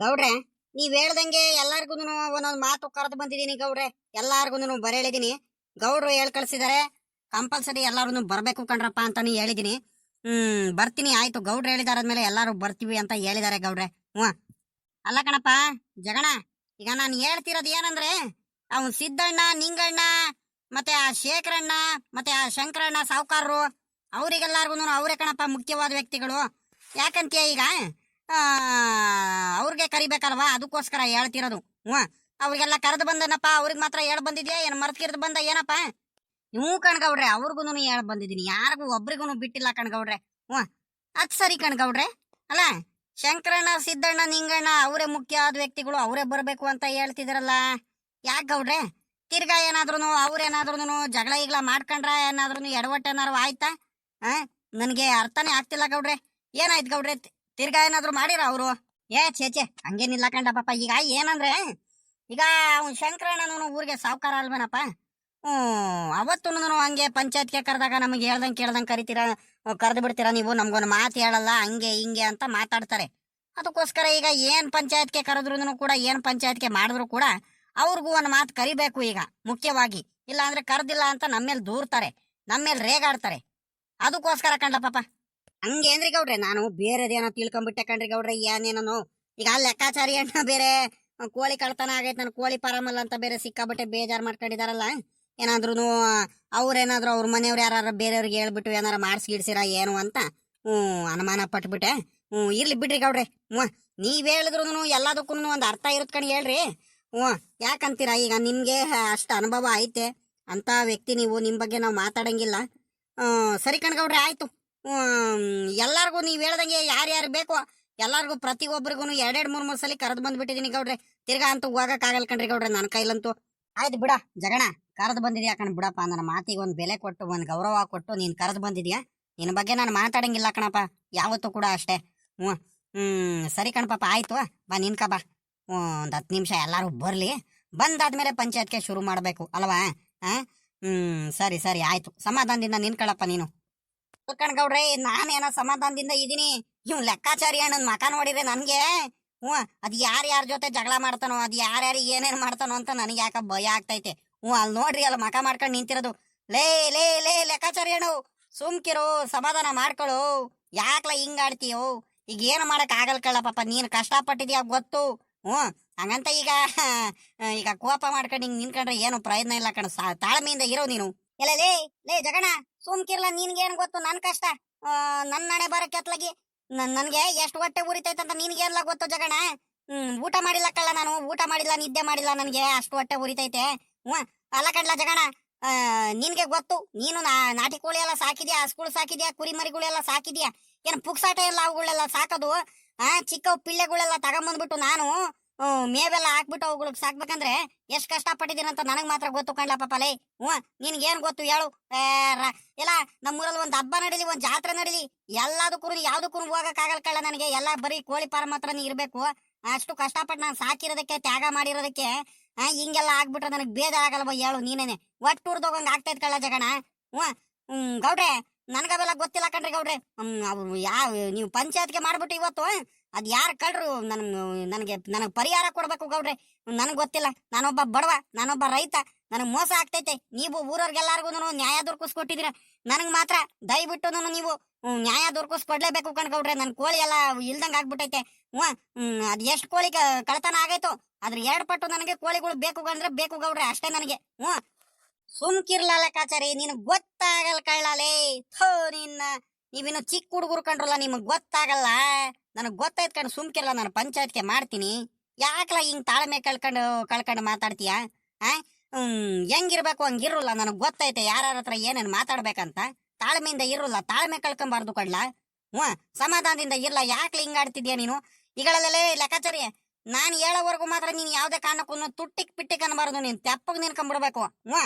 ಗೌಡ್ರೆ, ನೀವ್ ಹೇಳ್ದಂಗೆ ಎಲ್ಲಾರ್ಗು ಒಂದೊಂದ್ ಮಾತು ಕರೆದು ಬಂದಿದೀನಿ ಗೌಡ್ರೆ. ಎಲ್ಲಾರ್ಗು ಬರ ಹೇಳಿದೀನಿ. ಗೌಡ್ರು ಹೇಳ್ ಕಳ್ಸಿದಾರೆ, ಕಂಪಲ್ಸರಿ ಎಲ್ಲಾರು ಬರ್ಬೇಕು ಕಣ್ರಪ್ಪ ಅಂತಾನು ಹೇಳಿದೀನಿ. ಬರ್ತೀನಿ, ಆಯ್ತು. ಗೌಡ್ರು ಹೇಳಿದಾರದ್ಮೇಲೆ ಎಲ್ಲಾರು ಬರ್ತೀವಿ ಅಂತ ಹೇಳಿದಾರೆ ಗೌಡ್ರೆ. ಹ್ಮ್ ಅಲ್ಲ ಕಣಪ್ಪ ಜಗಣ, ಈಗ ನಾನು ಹೇಳ್ತಿರೋದು ಏನಂದ್ರೆ, ಅವ್ನು ಸಿದ್ದಣ್ಣ, ನಿಂಗಣ್ಣ, ಮತ್ತೆ ಆ ಶೇಖರಣ್ಣ, ಮತ್ತೆ ಆ ಶಂಕರಣ್ಣ ಸಾವುಕಾರರು, ಅವ್ರಿಗೆಲ್ಲಾರ್ಗು ಅವರೇ ಕಣಪ್ಪ ಮುಖ್ಯವಾದ ವ್ಯಕ್ತಿಗಳು. ಯಾಕಂತೀಯ ಈಗ ಆ ಅವ್ರಿಗೆ ಕರಿಬೇಕಲ್ವಾ, ಅದಕ್ಕೋಸ್ಕರ ಹೇಳ್ತಿರೋದು. ಅವ್ರಿಗೆಲ್ಲ ಕರೆದು ಬಂದನಪ್ಪ, ಅವ್ರಿಗೆ ಮಾತ್ರ ಹೇಳ್ ಬಂದಿದ್ಯಾ ಏನ್ ಮರ್ತಿರ್ದು ಬಂದ ಏನಪ್ಪ? ನೀವು ಕಣ್ಗೌಡ್ರೆ, ಅವ್ರಿಗೂ ಹೇಳ್ ಬಂದಿದ್ದೀನಿ, ಯಾರಿಗೂ ಒಬ್ರಿಗೂ ಬಿಟ್ಟಿಲ್ಲ ಕಣ್ಗೌಡ್ರೆ. ಅದ್ ಸರಿ ಕಣ್ಗೌಡ್ರೆ. ಅಲ್ಲ, ಶಂಕರಣ್ಣ, ಸಿದ್ದಣ್ಣ, ನಿಂಗಣ್ಣ ಅವರೇ ಮುಖ್ಯವಾದ ವ್ಯಕ್ತಿಗಳು, ಅವರೇ ಬರ್ಬೇಕು ಅಂತ ಹೇಳ್ತಿದಾರಲ್ಲ, ಯಾಕೆ ಗೌಡ್ರೆ? ತಿರ್ಗಾ ಏನಾದ್ರು ಅವ್ರೇನಾದ್ರು ಜಗಳ ಈಗ್ಲ ಮಾಡ್ಕೊಂಡ್ರ, ಏನಾದ್ರು ಎಡವಟ್ಟೇನಾರು ಆಯ್ತಾ? ನನ್ಗೆ ಅರ್ಥನೇ ಆಗ್ತಿಲ್ಲ ಗೌಡ್ರೆ. ಏನಾಯ್ತು ಗೌಡ್ರೆ? ತಿರ್ಗಾ ಏನಾದ್ರು ಮಾಡಿರ ಅವರು? ಛೇ ಹಂಗೇನಿಲ್ಲ ಕಂಡ ಪಾಪ. ಈಗ ಏನಂದ್ರೆ, ಈಗ ಅವ್ನು ಶಂಕರಣ್ಣನು ಊರಿಗೆ ಸಾವುಕಾರ ಅಲ್ವೇನಪ್ಪ. ಅವತ್ತು ಹಂಗೆ ಪಂಚಾಯತ್ಗೆ ಕರೆದಾಗ ನಮಗೆ ಹೇಳ್ದಂಗೆ ಕೇಳ್ದಂಗೆ ಕರಿತೀರಾ, ಕರೆದು ಬಿಡ್ತೀರಾ ನೀವು, ನಮ್ಗೊಂದು ಮಾತು ಹೇಳಲ್ಲ, ಹಂಗೆ ಹಿಂಗೆ ಅಂತ ಮಾತಾಡ್ತಾರೆ. ಅದಕ್ಕೋಸ್ಕರ ಈಗ ಏನ್ ಪಂಚಾಯತ್ಗೆ ಕರೆದ್ರು ಕೂಡ, ಏನ್ ಪಂಚಾಯತ್ಗೆ ಮಾಡಿದ್ರು ಕೂಡ ಅವ್ರಿಗೂ ಒಂದು ಮಾತು ಕರಿಬೇಕು ಈಗ ಮುಖ್ಯವಾಗಿ. ಇಲ್ಲ ಅಂದ್ರೆ ಕರೆದಿಲ್ಲ ಅಂತ ನಮ್ಮೇಲೆ ದೂರ್ತಾರೆ, ನಮ್ಮೇಲೆ ರೇಗಾಡ್ತಾರೆ. ಅದಕ್ಕೋಸ್ಕರ ಕಂಡ ಪಾಪ. ಹಂಗೇನ್ರಿ ಗೌಡ್ರೆ, ನಾನು ಬೇರೆದೇನೋ ತಿಳ್ಕೊಂಡ್ಬಿಟ್ಟೆ ಕಣ್ರಿ ಗೌಡ್ರೆ. ಏನೇನೋ ಈಗ ಲೆಕ್ಕಾಚಾರಿ ಅಣ್ಣ ಬೇರೆ ಕೋಳಿ ಕಳ್ತನ ಆಗೈತೆ, ನಾನು ಕೋಳಿ ಪರಾಮಲ್ಲ ಅಂತ ಬೇರೆ ಸಿಕ್ಕಾಬಟ್ಟೆ ಬೇಜಾರ್ ಮಾಡ್ಕೊಂಡಿದಾರಲ್ಲ. ಏನಾದ್ರು ಅವ್ರೇನಾದ್ರು ಅವ್ರ ಮನೆಯವ್ರು ಯಾರು ಬೇರೆಯವ್ರಿಗೆ ಹೇಳ್ಬಿಟ್ಟು ಏನಾರ ಮಾಡಿಸ್ಗಿಡ್ಸಿರ ಏನು ಅಂತ ಅನುಮಾನ ಪಟ್ಬಿಟ್ಟೆ. ಇರ್ಲಿ ಬಿಡ್ರಿ ಗೌಡ್ರೆ. ನೀವ್ ಹೇಳಿದ್ರು ಎಲ್ಲದಕ್ಕೂ ಒಂದು ಅರ್ಥ ಇರುತ್ ಕಣ್ ಹೇಳ್ರಿ. ಯಾಕಂತೀರಾ, ಈಗ ನಿಮ್ಗೆ ಅಷ್ಟು ಅನುಭವ ಐತೆ ಅಂತ ವ್ಯಕ್ತಿ ನೀವು, ನಿಮ್ ಬಗ್ಗೆ ನಾವು ಮಾತಾಡಂಗಿಲ್ಲ. ಸರಿ ಕಣ್ಗೌಡ್ರೆ, ಆಯ್ತು. ಎಲ್ಲಾರ್ಗು ನೀವ್ ಹೇಳ್ದಂಗೆ ಯಾರ್ಯಾರು ಬೇಕೋ ಎಲ್ಲಾರ್ಗು ಪ್ರತಿಯೊಬ್ಬರಿಗೂ ಎರಡೆರಡು ಮೂರ್ ಸಲ ಕರೆದು ಬಂದ್ಬಿಟ್ಟಿದೀನಿ ಗೌಡ್ರೆ. ತಿರ್ಗಾ ಅಂತೂ ಹೋಗಕ್ ಆಗಲ್ ಕಣ್ರಿ ಗೌಡ್ರೆ ನನ್ನ ಕೈಲಂತೂ. ಆಯ್ತು ಬಿಡ ಜಗಣ, ಕರೆದು ಬಂದಿದ್ಯಾ ಕಣ್ ಬಿಡಪ್ಪ. ನನ್ನ ಮಾತಿಗೆ ಒಂದ್ ಬೆಲೆ ಕೊಟ್ಟು, ಒಂದ್ ಗೌರವ ಕೊಟ್ಟು ನೀನ್ ಕರೆದು ಬಂದಿದ್ಯಾ. ನಿನ್ ಬಗ್ಗೆ ನಾನು ಮಾತಾಡಂಗಿಲ್ಲ ಕಣಪ್ಪ, ಯಾವತ್ತೂ ಕೂಡ ಅಷ್ಟೇ. ಸರಿ ಕಣಪ್ಪ, ಆಯ್ತು. ಬಾ ನಿನ್ಕ ಬಾ. ಒಂದ್ 10 ನಿಮಿಷ ಎಲ್ಲಾರು ಬರ್ಲಿ, ಬಂದಾದ್ಮೇಲೆ ಪಂಚಾಯತ್ಗೆ ಶುರು ಮಾಡ್ಬೇಕು ಅಲ್ವಾ? ಸರಿ ಸರಿ ಆಯ್ತು. ಸಮಾಧಾನದಿಂದ ನಿನ್ಕಳಪ್ಪ ನೀನು. ಕಣ್ಗೌಡ್ರೆ, ನಾನೇನ ಸಮಾಧಾನದಿಂದ ಇದೀನಿ. ಇವ್ ಲೆಕ್ಕಾಚಾರಿ ಅಣ್ಣನ್ ಮಕ ನೋಡಿದ್ರೆ ನನ್ಗೆ ಅದ್ ಯಾರ್ಯಾರ ಜೊತೆ ಜಗಳ ಮಾಡ್ತಾನೋ, ಅದ್ ಯಾರ್ಯಾರಿಗೆ ಏನೇನ್ ಮಾಡ್ತಾನೋ ಅಂತ ನನಗೆ ಯಾಕ ಭಯ ಆಗ್ತೈತೆ. ಅಲ್ಲಿ ನೋಡ್ರಿ, ಅಲ್ಲಿ ಮಕ ಮಾಡ್ಕೊಂಡ್ ನಿಂತಿರೋದು. ಲೇ ಲೇ ಲೇ ಲೆಕ್ಕಾಚಾರಿ ಅಣ್ಣ, ಸುಮ್ಕಿರೋ, ಸಮಾಧಾನ ಮಾಡ್ಕೊಳ್ಳು. ಯಾಕ್ಲ ಹಿಂಗ್ ಆಡ್ತೀಯೋ? ಈಗ ಏನು ಮಾಡಕ್ ಆಗಲ್ ಕಳ್ಳ ಪಾಪ, ನೀನ್ ಕಷ್ಟಪಟ್ಟಿದ್ಯಾ ಗೊತ್ತು. ಹಂಗಂತ ಈಗ ಈಗ ಕೋಪ ಮಾಡ್ಕೊಂಡು ಹಿಂಗ್ ನಿನ್ಕೊಂಡ್ರೆ ಏನು ಪ್ರಯೋಜನ ಇಲ್ಲ ಕಣ. ತಾಳ್ಮೆಯಿಂದ ಇರೋ ನೀನು. ಎಲ್ಲ ಲೇ ಲೇ ಜಗಣ, ಸುಮ್ಕಿರ್ಲ. ನಿನ್ಗೇನ್ ಗೊತ್ತು ನನ್ ಕಷ್ಟ? ನನ್ ನಾಳೆ ಬರೋ ಕೆತ್ಲಾಗಿ ನನ್ಗೆ ಎಷ್ಟು ಹೊಟ್ಟೆ ಉರಿತೈತಂತ ನಿನ್ಗೇನ್ಲ ಗೊತ್ತು ಜಗಣ? ಊಟ ಮಾಡಿಲ್ಲ ಕಳ್ಳ, ನಾನು ಊಟ ಮಾಡಿಲ್ಲ, ನಿದ್ದೆ ಮಾಡಿಲ್ಲ, ನನ್ಗೆ ಅಷ್ಟು ಹೊಟ್ಟೆ ಉರಿತೈತೆ. ಅಲ್ಲ ಕಣ್ಲ ಜಗಣ, ನಿನ್ಗೆ ಗೊತ್ತು. ನೀನು ನಾಟಿ ಕೋಳಿ ಎಲ್ಲ ಸಾಕಿದ್ಯಾ, ಹಸ್ಗಳು ಸಾಕಿದ್ಯಾ, ಕುರಿ ಮರಿಗಳೆಲ್ಲ ಸಾಕಿದ್ಯಾ. ಏನ್ ಪುಕ್ಸಾಟ ಎಲ್ಲ ಅವುಗಳೆಲ್ಲ ಸಾಕೋದು? ಚಿಕ್ಕವ್ ಪಿಳ್ಳೆಗಳೆಲ್ಲ ತಗೊಂಬಂದ್ಬಿಟ್ಟು ನಾನು ಮೇವೆಲ್ಲ ಹಾಕ್ಬಿಟ್ಟು ಅವುಗಳಿಗೆ ಸಾಕ್ಬೇಕಂದ್ರೆ ಎಷ್ಟ್ ಕಷ್ಟ ಪಟ್ಟಿದ್ದೀನಿ ಅಂತ ನನಗ್ ಮಾತ್ರ ಗೊತ್ತು ಕಣ್ಲ ಪಾಪಲೇ. ನಿನ್ಗೇನ್ ಗೊತ್ತು ಹೇಳು? ಎಲ್ಲ ನಮ್ಮೂರಲ್ಲಿ ಒಂದ್ ಹಬ್ಬ ನಡೀಲಿ, ಒಂದ್ ಜಾತ್ರೆ ನಡೀಲಿ, ಎಲ್ಲದಕ್ಕೂ ಯಾವ್ದಕ್ಕೂ ಹೋಗಕ್ ಆಗಲ್ ಕಳ್ಳ ನನಗೆ. ಎಲ್ಲ ಬರೀ ಕೋಳಿ ಫಾರ್ಮ್ ಹತ್ರನೇ ಇರ್ಬೇಕು. ಅಷ್ಟು ಕಷ್ಟಪಟ್ಟು ನಾನು ಸಾಕಿರೋದಕ್ಕೆ, ತ್ಯಾಗ ಮಾಡಿರೋದಕ್ಕೆ ಹಿಂಗೆಲ್ಲ ಆಗ್ಬಿಟ್ರೆ ನನಗ್ ಬೇಜಾರಾಗಲ್ವ ಹೇಳು ನೀನೇನೆ? ಒಟ್ಟುರ್ದೋಗಂಗ್ ಆಗ್ತೈತ್ ಕಳ್ಳ ಜಗಣ. ಗೌಡ್ರೆ, ನನ್ಗವೆಲ್ಲ ಗೊತ್ತಿಲ್ಲ ಕಣ್ರಿ ಗೌಡ್ರೆ. ಅವ್ರು ನೀವು ಪಂಚಾಯತ್ಗೆ ಮಾಡ್ಬಿಟ್ಟು ಇವತ್ತು ಅದ್ ಯಾರು ಕಳ್ರು ನನಗ್ ಪರಿಹಾರ ಕೊಡ್ಬೇಕು ಗೌಡ್ರೆ. ನನಗ್ ಗೊತ್ತಿಲ್ಲ, ನಾನೊಬ್ಬ ಬಡವ, ನಾನೊಬ್ಬ ರೈತ, ನನಗ್ ಮೋಸ ಆಗ್ತೈತೆ. ನೀವು ಊರವ್ರಿಗೆಲ್ಲಾರ್ಗು ನ್ಯಾಯ ದೊರಕಿಸ್ಕೊಟ್ಟಿದೀರ, ನನಗ್ ಮಾತ್ರ ದಯವಿಟ್ಟು ನೀವು ನ್ಯಾಯ ದೊರಕಿಸ್ಕೊಡ್ಲೇಬೇಕು ಕಣ್ ಗೌಡ್ರೆ. ನನ್ ಕೋಳಿ ಎಲ್ಲ ಇಲ್ದಂಗ್ ಆಗ್ಬಿಟ್ಟೈತೆ. ಅದ್ ಎಷ್ಟ್ ಕೋಳಿ ಕಳ್ತನ ಆಗೈತು, ಅದ್ರ 2 ಪಟ್ಟು ನನಗೆ ಕೋಳಿಗಳು ಬೇಕು ಅಂದ್ರೆ ಬೇಕು ಗೌಡ್ರೆ, ಅಷ್ಟೇ ನನಗೆ. ಸುಮ್ಕಿರ್ಲ ಲೆಕ್ಕಾಚಾರಿ, ನೀನು ಗೊತ್ತಾಗಲ್ ಕಳ್ಳಲೇ. ನಿನ್ನ ನೀವಿನ್ನು ಚಿಕ್ಕ ಹುಡುಗರು ಕಂಡ್ರಲ್ಲ, ನಿಮಗ್ ಗೊತ್ತಾಗಲ್ಲ. ನನಗ್ ಗೊತ್ತಾಯ್ತು ಕಣ್, ಸುಮ್ಕಿರ್ಲ. ನಾನು ಪಂಚಾಯತ್ಗೆ ಮಾಡ್ತೀನಿ. ಯಾಕ್ಲ ಹಿಂಗ್ ತಾಳ್ಮೆ ಕಳ್ಕೊಂಡು ಮಾತಾಡ್ತೀಯ? ಹೆಂಗಿರ್ಬೇಕು ಹಂಗಿರಲ್ಲ. ನನಗ್ ಗೊತ್ತೈತೆ ಯಾರ ಹತ್ರ ಏನೇನ್ ಮಾತಾಡ್ಬೇಕಂತ. ತಾಳ್ಮೆಯಿಂದ ಇರಲ್ಲ, ತಾಳ್ಮೆ ಕಳ್ಕೊಂಬಾರ್ದು ಕಡ್ಲ. ಸಮಾಧಾನದಿಂದ ಇರ್ಲ. ಯಾಕ್ಲ ಹಿಂಗ್ ಆಡ್ತಿದ್ಯಾ ನೀನು? ಈಗಳಲ್ಲೇ ಲೆಕ್ಕಾಚಾರಿ, ನಾನ್ ಹೇಳೋವರೆಗೂ ಮಾತ್ರ ನೀನ್ ಯಾವ್ದೇ ಕಾರಣಕ್ಕೂ ತುಟ್ಟಿಕ್ ಪಿಟ್ಟಿಕ್ ಅನ್ಬಾರ್ದು. ನೀನ್ ತೆಪ್ಪಗ್ ನಿನ್ಕೊಂಡ್ಬಿಡ್ಬೇಕು.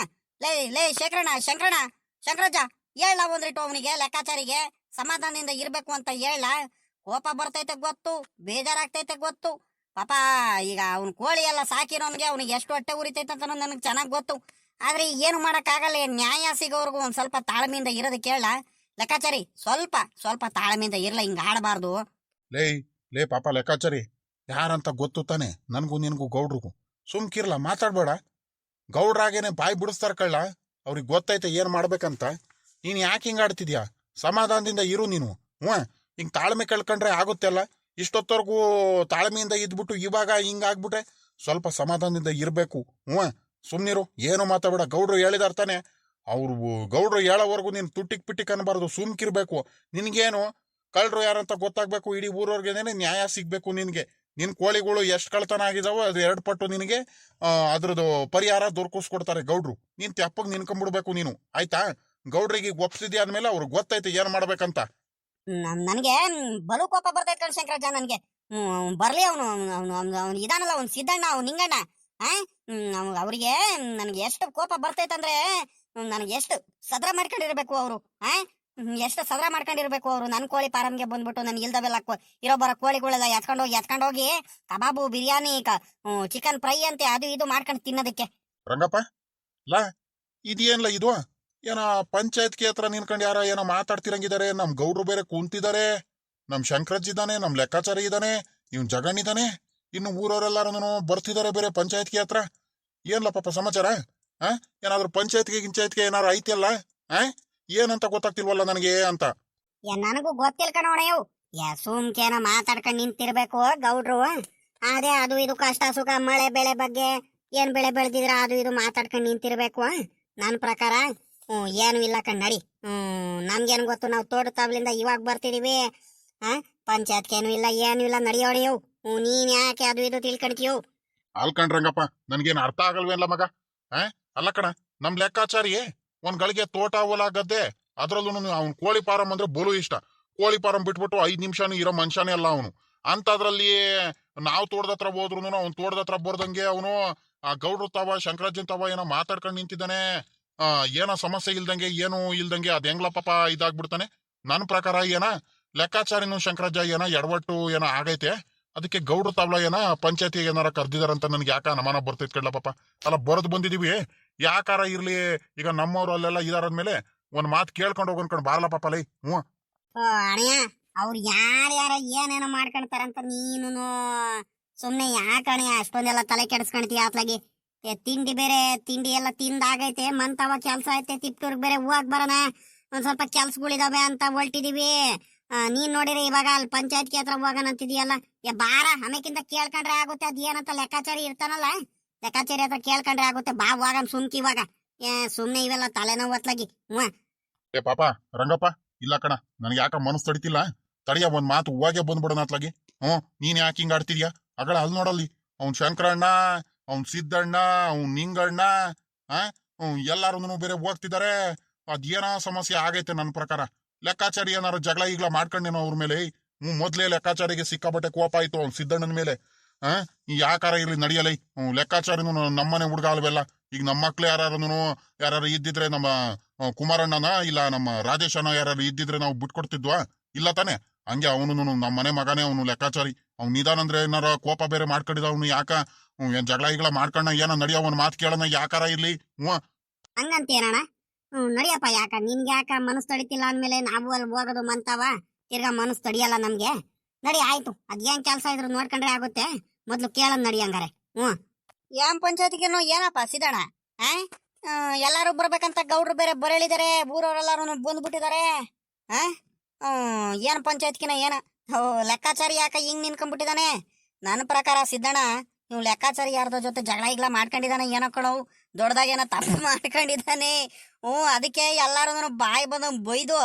ಲೇ ಲೇ ಶಂಕರಜ್ಜ, ಹೇಳ ಒಂದ್ರಿಟ್ಟು ಅವನಿಗೆ, ಲೆಕ್ಕಾಚಾರಿಗೆ ಸಮಾಧಾನದಿಂದ ಇರ್ಬೇಕು ಅಂತ ಹೇಳ. ಕೋಪ ಬರ್ತೈತೆ ಗೊತ್ತು, ಬೇಜಾರಾಗ್ತೈತೆ ಗೊತ್ತು ಪಾಪ. ಈಗ ಅವ್ನ ಕೋಳಿ ಎಲ್ಲ ಸಾಕಿರೋನ್ಗೆ ಅವ್ನಿಗೆ ಎಷ್ಟು ಹೊಟ್ಟೆ ಉರಿತೈತೆ ಅಂತ ನನಗೆ ಚೆನ್ನಾಗ್ ಗೊತ್ತು. ಆದ್ರೆ ಏನು ಮಾಡಕ್ ಆಗಲ್ಲ. ನ್ಯಾಯ ಸಿಗೋವರೆಗೂ ಒಂದ್ ಸ್ವಲ್ಪ ತಾಳ್ಮೆಯಿಂದ ಇರೋದಕ್ಕೆ ಹೇಳ ಲೆಕ್ಕಾಚಾರಿ. ಸ್ವಲ್ಪ ತಾಳ್ಮೆಯಿಂದ ಇರ್ಲ, ಹಿಂಗ ಆಡಬಾರ್ದು. ಲೇ ಪಾಪ ಲೆಕ್ಕಾಚಾರಿ, ಯಾರಂತ ಗೊತ್ತು ತಾನೆ ನನ್ಗೂ ನಿನ್ಗೂ ಗೌಡ್ರಿಗೂ. ಸುಮ್ಕಿರ್ಲ, ಮಾತಾಡ್ಬೇಡ. ಗೌಡ್ರಾಗೇನೆ ಬಾಯಿ ಬಿಡಿಸ್ತಾರ ಕಳ್ಳ. ಅವ್ರಿಗೆ ಗೊತ್ತೈತೆ ಏನ್ ಮಾಡ್ಬೇಕಂತ. ನೀನ್ ಯಾಕೆ ಹಿಂಗ ಆಡ್ತಿದ್ಯಾ? ಸಮಾಧಾನದಿಂದ ಇರು ನೀನು. ಹಿಂಗ್ ತಾಳ್ಮೆ ಕಳ್ಕೊಂಡ್ರೆ ಆಗುತ್ತೆ ಅಲ್ಲ. ಇಷ್ಟೊತ್ತವರೆಗೂ ತಾಳ್ಮೆಯಿಂದ ಇದ್ಬಿಟ್ಟು ಇವಾಗ ಹಿಂಗಾಗ್ಬಿಟ್ರೆ ಸ್ವಲ್ಪ ಸಮಾಧಾನದಿಂದ ಇರ್ಬೇಕು. ಸುಮ್ನಿರು, ಏನು ಮಾತಾಡ್ಬೇಡ. ಗೌಡ್ರು ಹೇಳಿದಾರ ತಾನೆ, ಅವ್ರು ಗೌಡ್ರು ಹೇಳೋವರೆಗೂ ನೀನು ತುಟ್ಟಿಕ್ ಪಿಟ್ಟಿಕ್ ಅನ್ಬಾರ್ದು, ಸುಮ್ಕಿರ್ಬೇಕು. ನಿನ್ಗೇನು ಕಳ್ರು ಯಾರಂತ ಗೊತ್ತಾಗ್ಬೇಕು, ಇಡೀ ಊರವ್ರಿಗೇನೆ ನ್ಯಾಯ ಸಿಗ್ಬೇಕು ನಿನ್ಗೆ. ನಿನ್ ಕೋಳಿಗಳು ಎಷ್ಟು ಕಳ್ತನ ಆಗಿದಾವೋ ಅದು 2 ಪಟ್ಟು ನಿನಗೆ ಅದ್ರದ್ದು ಪರಿಹಾರ ದೊರಕಿಸ್ಕೊಡ್ತಾರೆ ಗೌಡ್ರು. ನೀನ್ ತೆಪ್ಪಗ್ ನಿನ್ಕೊಂಡ್ಬಿಡ್ಬೇಕು ನೀನು, ಆಯ್ತಾ? ಗೌಡ್ರಿಗೆ ಒಪ್ಸಿದ್ಯಾ ಅಂದ್ಮೇಲೆ ಅವ್ರಿಗೆ ಗೊತ್ತೈತೆ ಏನ್ ಮಾಡ್ಬೇಕಂತ. ನನಗೆ ಬಲು ಕೋಪ ಬರ್ತೈತೆ ಕಣ್ ಶಂಕರಾಜ. ನನ್ಗೆ ಬರ್ಲಿ ಅವನು ಅವನು ಇದಾನಲ್ಲ, ಅವ್ನು ಸಿದ್ದಣ್ಣ, ಅವ್ನು ನಿಂಗಣ್ಣ. ಅವ್ರಿಗೆ ನನಗೆ ಎಷ್ಟು ಕೋಪ ಬರ್ತೈತಂದ್ರೆ, ನನಗೆ ಎಷ್ಟು ಸದ್ರ ಮಾಡ್ಕೊಂಡಿರ್ಬೇಕು ಅವರು. ಎಷ್ಟು ಸದ್ರ ಮಾಡ್ಕೊಂಡಿರ್ಬೇಕು ಅವರು. ನನ್ನ ಕೋಳಿ ಫಾರಮ್ಗೆ ಬಂದ್ಬಿಟ್ಟು ನನ್ ಇಲ್ದವೆಲ್ಲ ಇರೋಬ್ಬರ ಕೋಳಿಗಳೆಲ್ಲ ಎತ್ಕೊಂಡೋಗಿ ಕಬಾಬು, ಬಿರಿಯಾನಿ, ಚಿಕನ್ ಫ್ರೈ ಅಂತೆ ಅದು ಇದು ಮಾಡ್ಕೊಂಡು ತಿನ್ನೋದಕ್ಕೆ. ರಂಗಪ್ಪ, ಲಾ ಇದೇನ್ಲ ಇದು? ಏನ ಪಂಚಾಯತ್ಗೆ ಹತ್ರ ನಿನ್ಕೊಂಡು ಯಾರ ಏನೋ ಮಾತಾಡ್ತಿರಂಗಿದ್ದಾರೆ. ನಮ್ ಗೌಡ್ರು ಬೇರೆ ಕುಂತಿದ್ದಾರೆ, ನಮ್ ಶಂಕರಜ್ಜ ಇದ್ದಾನೆ, ನಮ್ ಲೆಕ್ಕಾಚಾರ ಇದ್ದಾನೆ, ಇವ್ನ್ ಜಗಣ್ಣಿದ್ದಾನೆ, ಇನ್ನು ಊರವರೆಲ್ಲಾರು ಬರ್ತಿದ್ದಾರೆ ಬೇರೆ ಪಂಚಾಯತ್ಗೆ ಹತ್ರ. ಏನ್ಲ ಪಾಪ ಸಮಾಚಾರ? ಏನಾದ್ರು ಪಂಚಾಯತ್ಗೆ ಏನಾರು ಐತಿಯಲ್ಲ? ಏನಂತ ಗೊತ್ತಾಗ್ತಿಲ್ವಲ್ಲ ನನಗೆ ಅಂತ. ನನಗೂ ಗೊತ್ತಿಲ್ಲ ಕಣೋಣ. ಇವು ಸುಮ್ಕೇನ ಮಾತಾಡ್ಕೊಂಡು ನಿಂತಿರ್ಬೇಕು ಗೌಡ್ರು. ಅದೇ ಅದು ಇದು ಕಷ್ಟ ಸುಖ, ಮಳೆ ಬೆಳೆ ಬಗ್ಗೆ, ಏನ್ ಬೆಳೆ ಬೆಳೆದಿದ್ರ ಅದು ಇದು ಮಾತಾಡ್ಕೊಂಡು ನಿಂತಿರ್ಬೇಕು. ನನ್ನ ಪ್ರಕಾರ ಏನು ಇಲ್ಲ ಕಣ್, ನಡಿ. ನಮ್ಗೇನು ಗೊತ್ತು, ನಾವು ತೋಟ ತಾವ್ಲಿಂದ ಇವಾಗ ಬರ್ತಿದೀವಿ. ಪಂಚಾಯತ್ಗೇನು ಇಲ್ಲ, ಏನು ಇಲ್ಲ, ನಡಿಯೋಣ. ಇವು ನೀನ್ ಯಾಕೆ ಅದು ಇದು ತಿಳ್ಕೊಂತೀವ್? ಅಲ್ಕಂಡ್ರಂಗಪ್ಪ, ನನ್ಗೇನ್ ಅರ್ಥ ಆಗಲ್ವೇನ್ಲ ಮಗ? ಅಲ್ಲ ಕಣ, ನಮ್ ಲೆಕ್ಕಾಚಾರಿ ಒಂದ್ ಗಳಿಗೆ ತೋಟ ಹೊಲ ಗದ್ದೆ, ಅದ್ರಲ್ಲೂ ಅವ್ನ್ ಕೋಳಿ ಫಾರಂ ಅಂದ್ರೆ ಬೋಲು ಇಷ್ಟ. ಕೋಳಿ ಫಾರಂ ಬಿಟ್ಬಿಟ್ಟು 5 ನಿಮಿಷನೂ ಇರೋ ಮನುಷ್ಯನೇ ಅಲ್ಲ ಅವನು. ಅಂತದ್ರಲ್ಲಿ ನಾವ್ ತೋಟದತ್ರ ಹೋದ್ರು ಅವ್ನ್ ತೋಟದತ್ರ ಬರ್ದಂಗೆ ಅವನು ಆ ಗೌಡ್ರು ತಾವ ಶಂಕರಾಜನ್ ತಾವ ಏನೋ ಮಾತಾಡ್ಕೊಂಡ್ ನಿಂತಿದ್ದಾನೆ. ಏನೋ ಸಮಸ್ಯೆ ಇಲ್ದಂಗೆ, ಏನು ಇಲ್ದಂಗೆ ಅದ್ ಹೆಂಗ್ಲ ಪಾಪ ಇದಾಗ್ಬಿಡ್ತಾನೆ. ನನ್ ಪ್ರಕಾರ ಏನ ಲೆಕ್ಕಾಚಾರಿನೂ ಶಂಕರಾಜ ಏನೋ ಎಡವಟ್ಟು ಏನೋ ಆಗೈತೆ. ಅದಕ್ಕೆ ಗೌಡ್ರು ತಾವ್ಲ ಏನ ಪಂಚಾಯತಿಗೆ ಏನಾರ ಕರ್ದಿದಾರಂತ ನನ್ಗೆ ಯಾಕ ನಮನ ಬರ್ತೈತ್ ಕಡ್ಲ ಪಾಪ. ಅಲ್ಲ ಬರದ್ ಬಂದಿದೀವಿ, ಯಾಕಾರ ಇರ್ಲಿ. ಈಗ ನಮ್ಮವ್ರು ಅಲ್ಲೆಲ್ಲ ಇದಾರಂದ್ಮೇಲೆ ಒಂದ್ ಮಾತು ಕೇಳ್ಕೊಂಡು ಹೋಗನ್ಕೊಂಡ್ ಬಾರ್ಲ ಪಾಪ ಲೈ. ಅಣಯ್ಯ, ಅವ್ರು ಯಾರ್ಯಾರ ಏನೇನೋ ಮಾಡ್ಕೊಂತಾರಂತ ನೀನು ಸುಮ್ನೆ ಯಾಕಣಯ್ಯ ಅಷ್ಟೊಂದೆಲ್ಲ ತಲೆ ಕೆಡಿಸ್ಕೊಂತೀಯ ಆತ್ಲಾಗಿ? ತಿಂಡಿ ಬೇರೆ, ತಿಂಡಿ ಎಲ್ಲ ತಿಂದಾಗೈತೆ, ಮಂತವ ಕೆಲ್ಸ ಐತೆ, ತಿಪ್ಟೂರ್ಗ್ ಬೇರೆ ಹೂವಾಗ್ ಬರೋಣ, ಒಂದ್ ಸ್ವಲ್ಪ ಕೆಲ್ಸಗಳಿದಾವೆ ಅಂತ ಹೊಲ್ಟಿದೀವಿ. ನೀನ್ ನೋಡಿರಿ ಇವಾಗ ಅಲ್ಲಿ ಪಂಚಾಯತ್ಗೆ ಹತ್ರ ಹೋಗೋಣ ಅಂತಿದೀಯಲ್ಲ. ಬಾರ, ಆಮೇಕಿಂತ ಕೇಳ್ಕೊಂಡ್ರೆ ಆಗುತ್ತೆ. ಅದ್ ಏನಂತ ಲೆಕ್ಕಾಚಾರಿ ಇರ್ತಾನಲ್ಲ, ಲೆಕ್ಕಾಚಾರಿ ಹತ್ರ ಕೇಳ್ಕೊಂಡ್ರೆ ಆಗುತ್ತೆ. ಬಾ ಹೋಗನ್ ಸುಮ್ಕಿ ಇವಾಗ. ಸುಮ್ನೆ ಇವೆಲ್ಲ ತಲೆನೋವು ಹೊತ್ಲಾಗಿ. ಏ ಪಾಪ ರಂಗಪ್ಪ, ಇಲ್ಲ ಕಣ, ನನ್ಗೆ ಯಾಕ ಮನಸ್ಸು ತಡಿತಿಲ್ಲ. ತಡಿಯ, ಒಂದ್ ಮಾತು ಹೂವಾಗೆ ಬಂದ್ಬಿಡೋಣ ಅತ್ಲಾಗಿ. ನೀನ್ ಯಾಕೆ ಹಿಂಗ ಆಡ್ತಿದ್ಯಾ? ಅಗಳ ಅಲ್ಲಿ ನೋಡಲ್ಲಿ ಅವ್ನ್ ಶಂಕರಣ್ಣ, ಅವ್ನ್ ಸಿದ್ದಣ್ಣ, ಅವ್ನ್ ನಿಂಗಣ್ಣ, ಎಲ್ಲಾರು ಬೇರೆ ಹೋಗ್ತಿದ್ದಾರೆ. ಅದೇನೋ ಸಮಸ್ಯೆ ಆಗೈತೆ ನನ್ನ ಪ್ರಕಾರ. ಲೆಕ್ಕಾಚಾರಿ ಏನಾರು ಜಗಳ ಈಗ್ಲ ಮಾಡ್ಕೊಂಡೇನೋ ಅವ್ರ ಮೇಲೆ. ಮೊದ್ಲೇ ಲೆಕ್ಕಾಚಾರಿಗೆ ಸಿಕ್ಕಾಬಟ್ಟೆ ಕೋಪ ಆಯ್ತು ಅವ್ನ್ ಸಿದ್ದಣ್ಣನ ಮೇಲೆ. ಯಾಕಾರ ಇರ್ಲಿ ನಡಿಯಲೈ. ಲೆಕ್ಕಾಚಾರಿನೂ ನಮ್ಮನೆ ಹುಡುಗ ಅಲ್ವೆಲ್ಲ. ಈಗ ನಮ್ಮ ಮಕ್ಳು ಯಾರು ಇದ್ದಿದ್ರೆ, ನಮ್ಮ ಕುಮಾರಣ್ಣನ ಇಲ್ಲ ನಮ್ಮ ರಾಜೇಶನ ಯಾರು ಇದ್ದಿದ್ರೆ ನಾವು ಬಿಟ್ಕೊಡ್ತಿದ್ವಾ? ಇಲ್ಲ ತಾನೆ? ಹಂಗೆ ಅವನು ನಮ್ಮ ಮನೆ ಮಗನೇ ಅವನು ಲೆಕ್ಕಾಚಾರಿ. ಅವ್ನು ನಿಧಾನ ಅಂದ್ರೆ ಏನಾರ ಕೋಪ ಬೇರೆ ಮಾಡ್ಕೊಂಡಿದ ಅವ್ನು. ಯಾಕ ಏನ್ ಜಗಳ ಈಗಳ ಮಾಡ್ಕೊಂಡ ಏನ ನಡಿಯೋ ಒಂದ್ ಮಾತು ಕೇಳೋಣ, ಯಾಕಾರ ಇರ್ಲಿ. ಹಂಗಂತೇನಣ್ಣ? ನಡಿಯಪ್ಪ. ಯಾಕ ನಿನ್ಗೆ ಯಾಕ ಮನಸ್ಸು ತಡಿತಿಲ್ಲ ಅಂದ್ಮೇಲೆ ನಾವು ಅಲ್ಲಿ ಹೋಗೋದು ಮಂತವ ತಿರ್ಗಾ ಮನಸ್ಸು ತಡಿಯಲ್ಲ ನಮ್ಗೆ. ನಡಿ, ಆಯ್ತು. ಅದೇನ್ ಕೆಲ್ಸ ಇದ್ರು ನೋಡ್ಕೊಂಡ್ರೆ ಆಗುತ್ತೆ. ಮೊದ್ಲು ಕೇಳೋದ್ ನಡಿ ಹಂಗಾರೆ. ಯಾಮ್ ಪಂಚಾಯತಿಗೇನೋ ಏನಪ್ಪ ಸಿದ್ದಣ್ಣ? ಎಲ್ಲಾರು ಬರ್ಬೇಕಂತ ಗೌಡ್ರು ಬೇರೆ ಬರೇಳಿದಾರೆ, ಊರವರೆಲ್ಲಾರು ಬಂದ್ಬಿಟ್ಟಿದ್ದಾರೆ. ಏನ್ ಪಂಚಾಯತ್ಗಿನ ಏನ ಲೆಕ್ಕಾಚಾರಿ ಯಾಕ ಹಿಂಗ್ ನಿನ್ಕೊಂಡ್ಬಿಟ್ಟಿದಾನೆ? ನನ್ನ ಪ್ರಕಾರ ಸಿದ್ದಣ್ಣ ಇವ್ ಲೆಕ್ಕಾಚಾರಿ ಯಾರ್ದೋ ಜೊತೆ ಜಗಳ ಈಗ್ಲ ಮಾಡ್ಕೊಂಡಿದ್ದಾನೆ ಏನೋ ಕಣವು. ದೊಡ್ಡದಾಗೇನ ತಪ್ಪು ಮಾಡ್ಕೊಂಡಿದ್ದಾನೆ. ಅದಕ್ಕೆ ಎಲ್ಲಾರು ಬಾಯಿ ಬಂದ ಬೈದು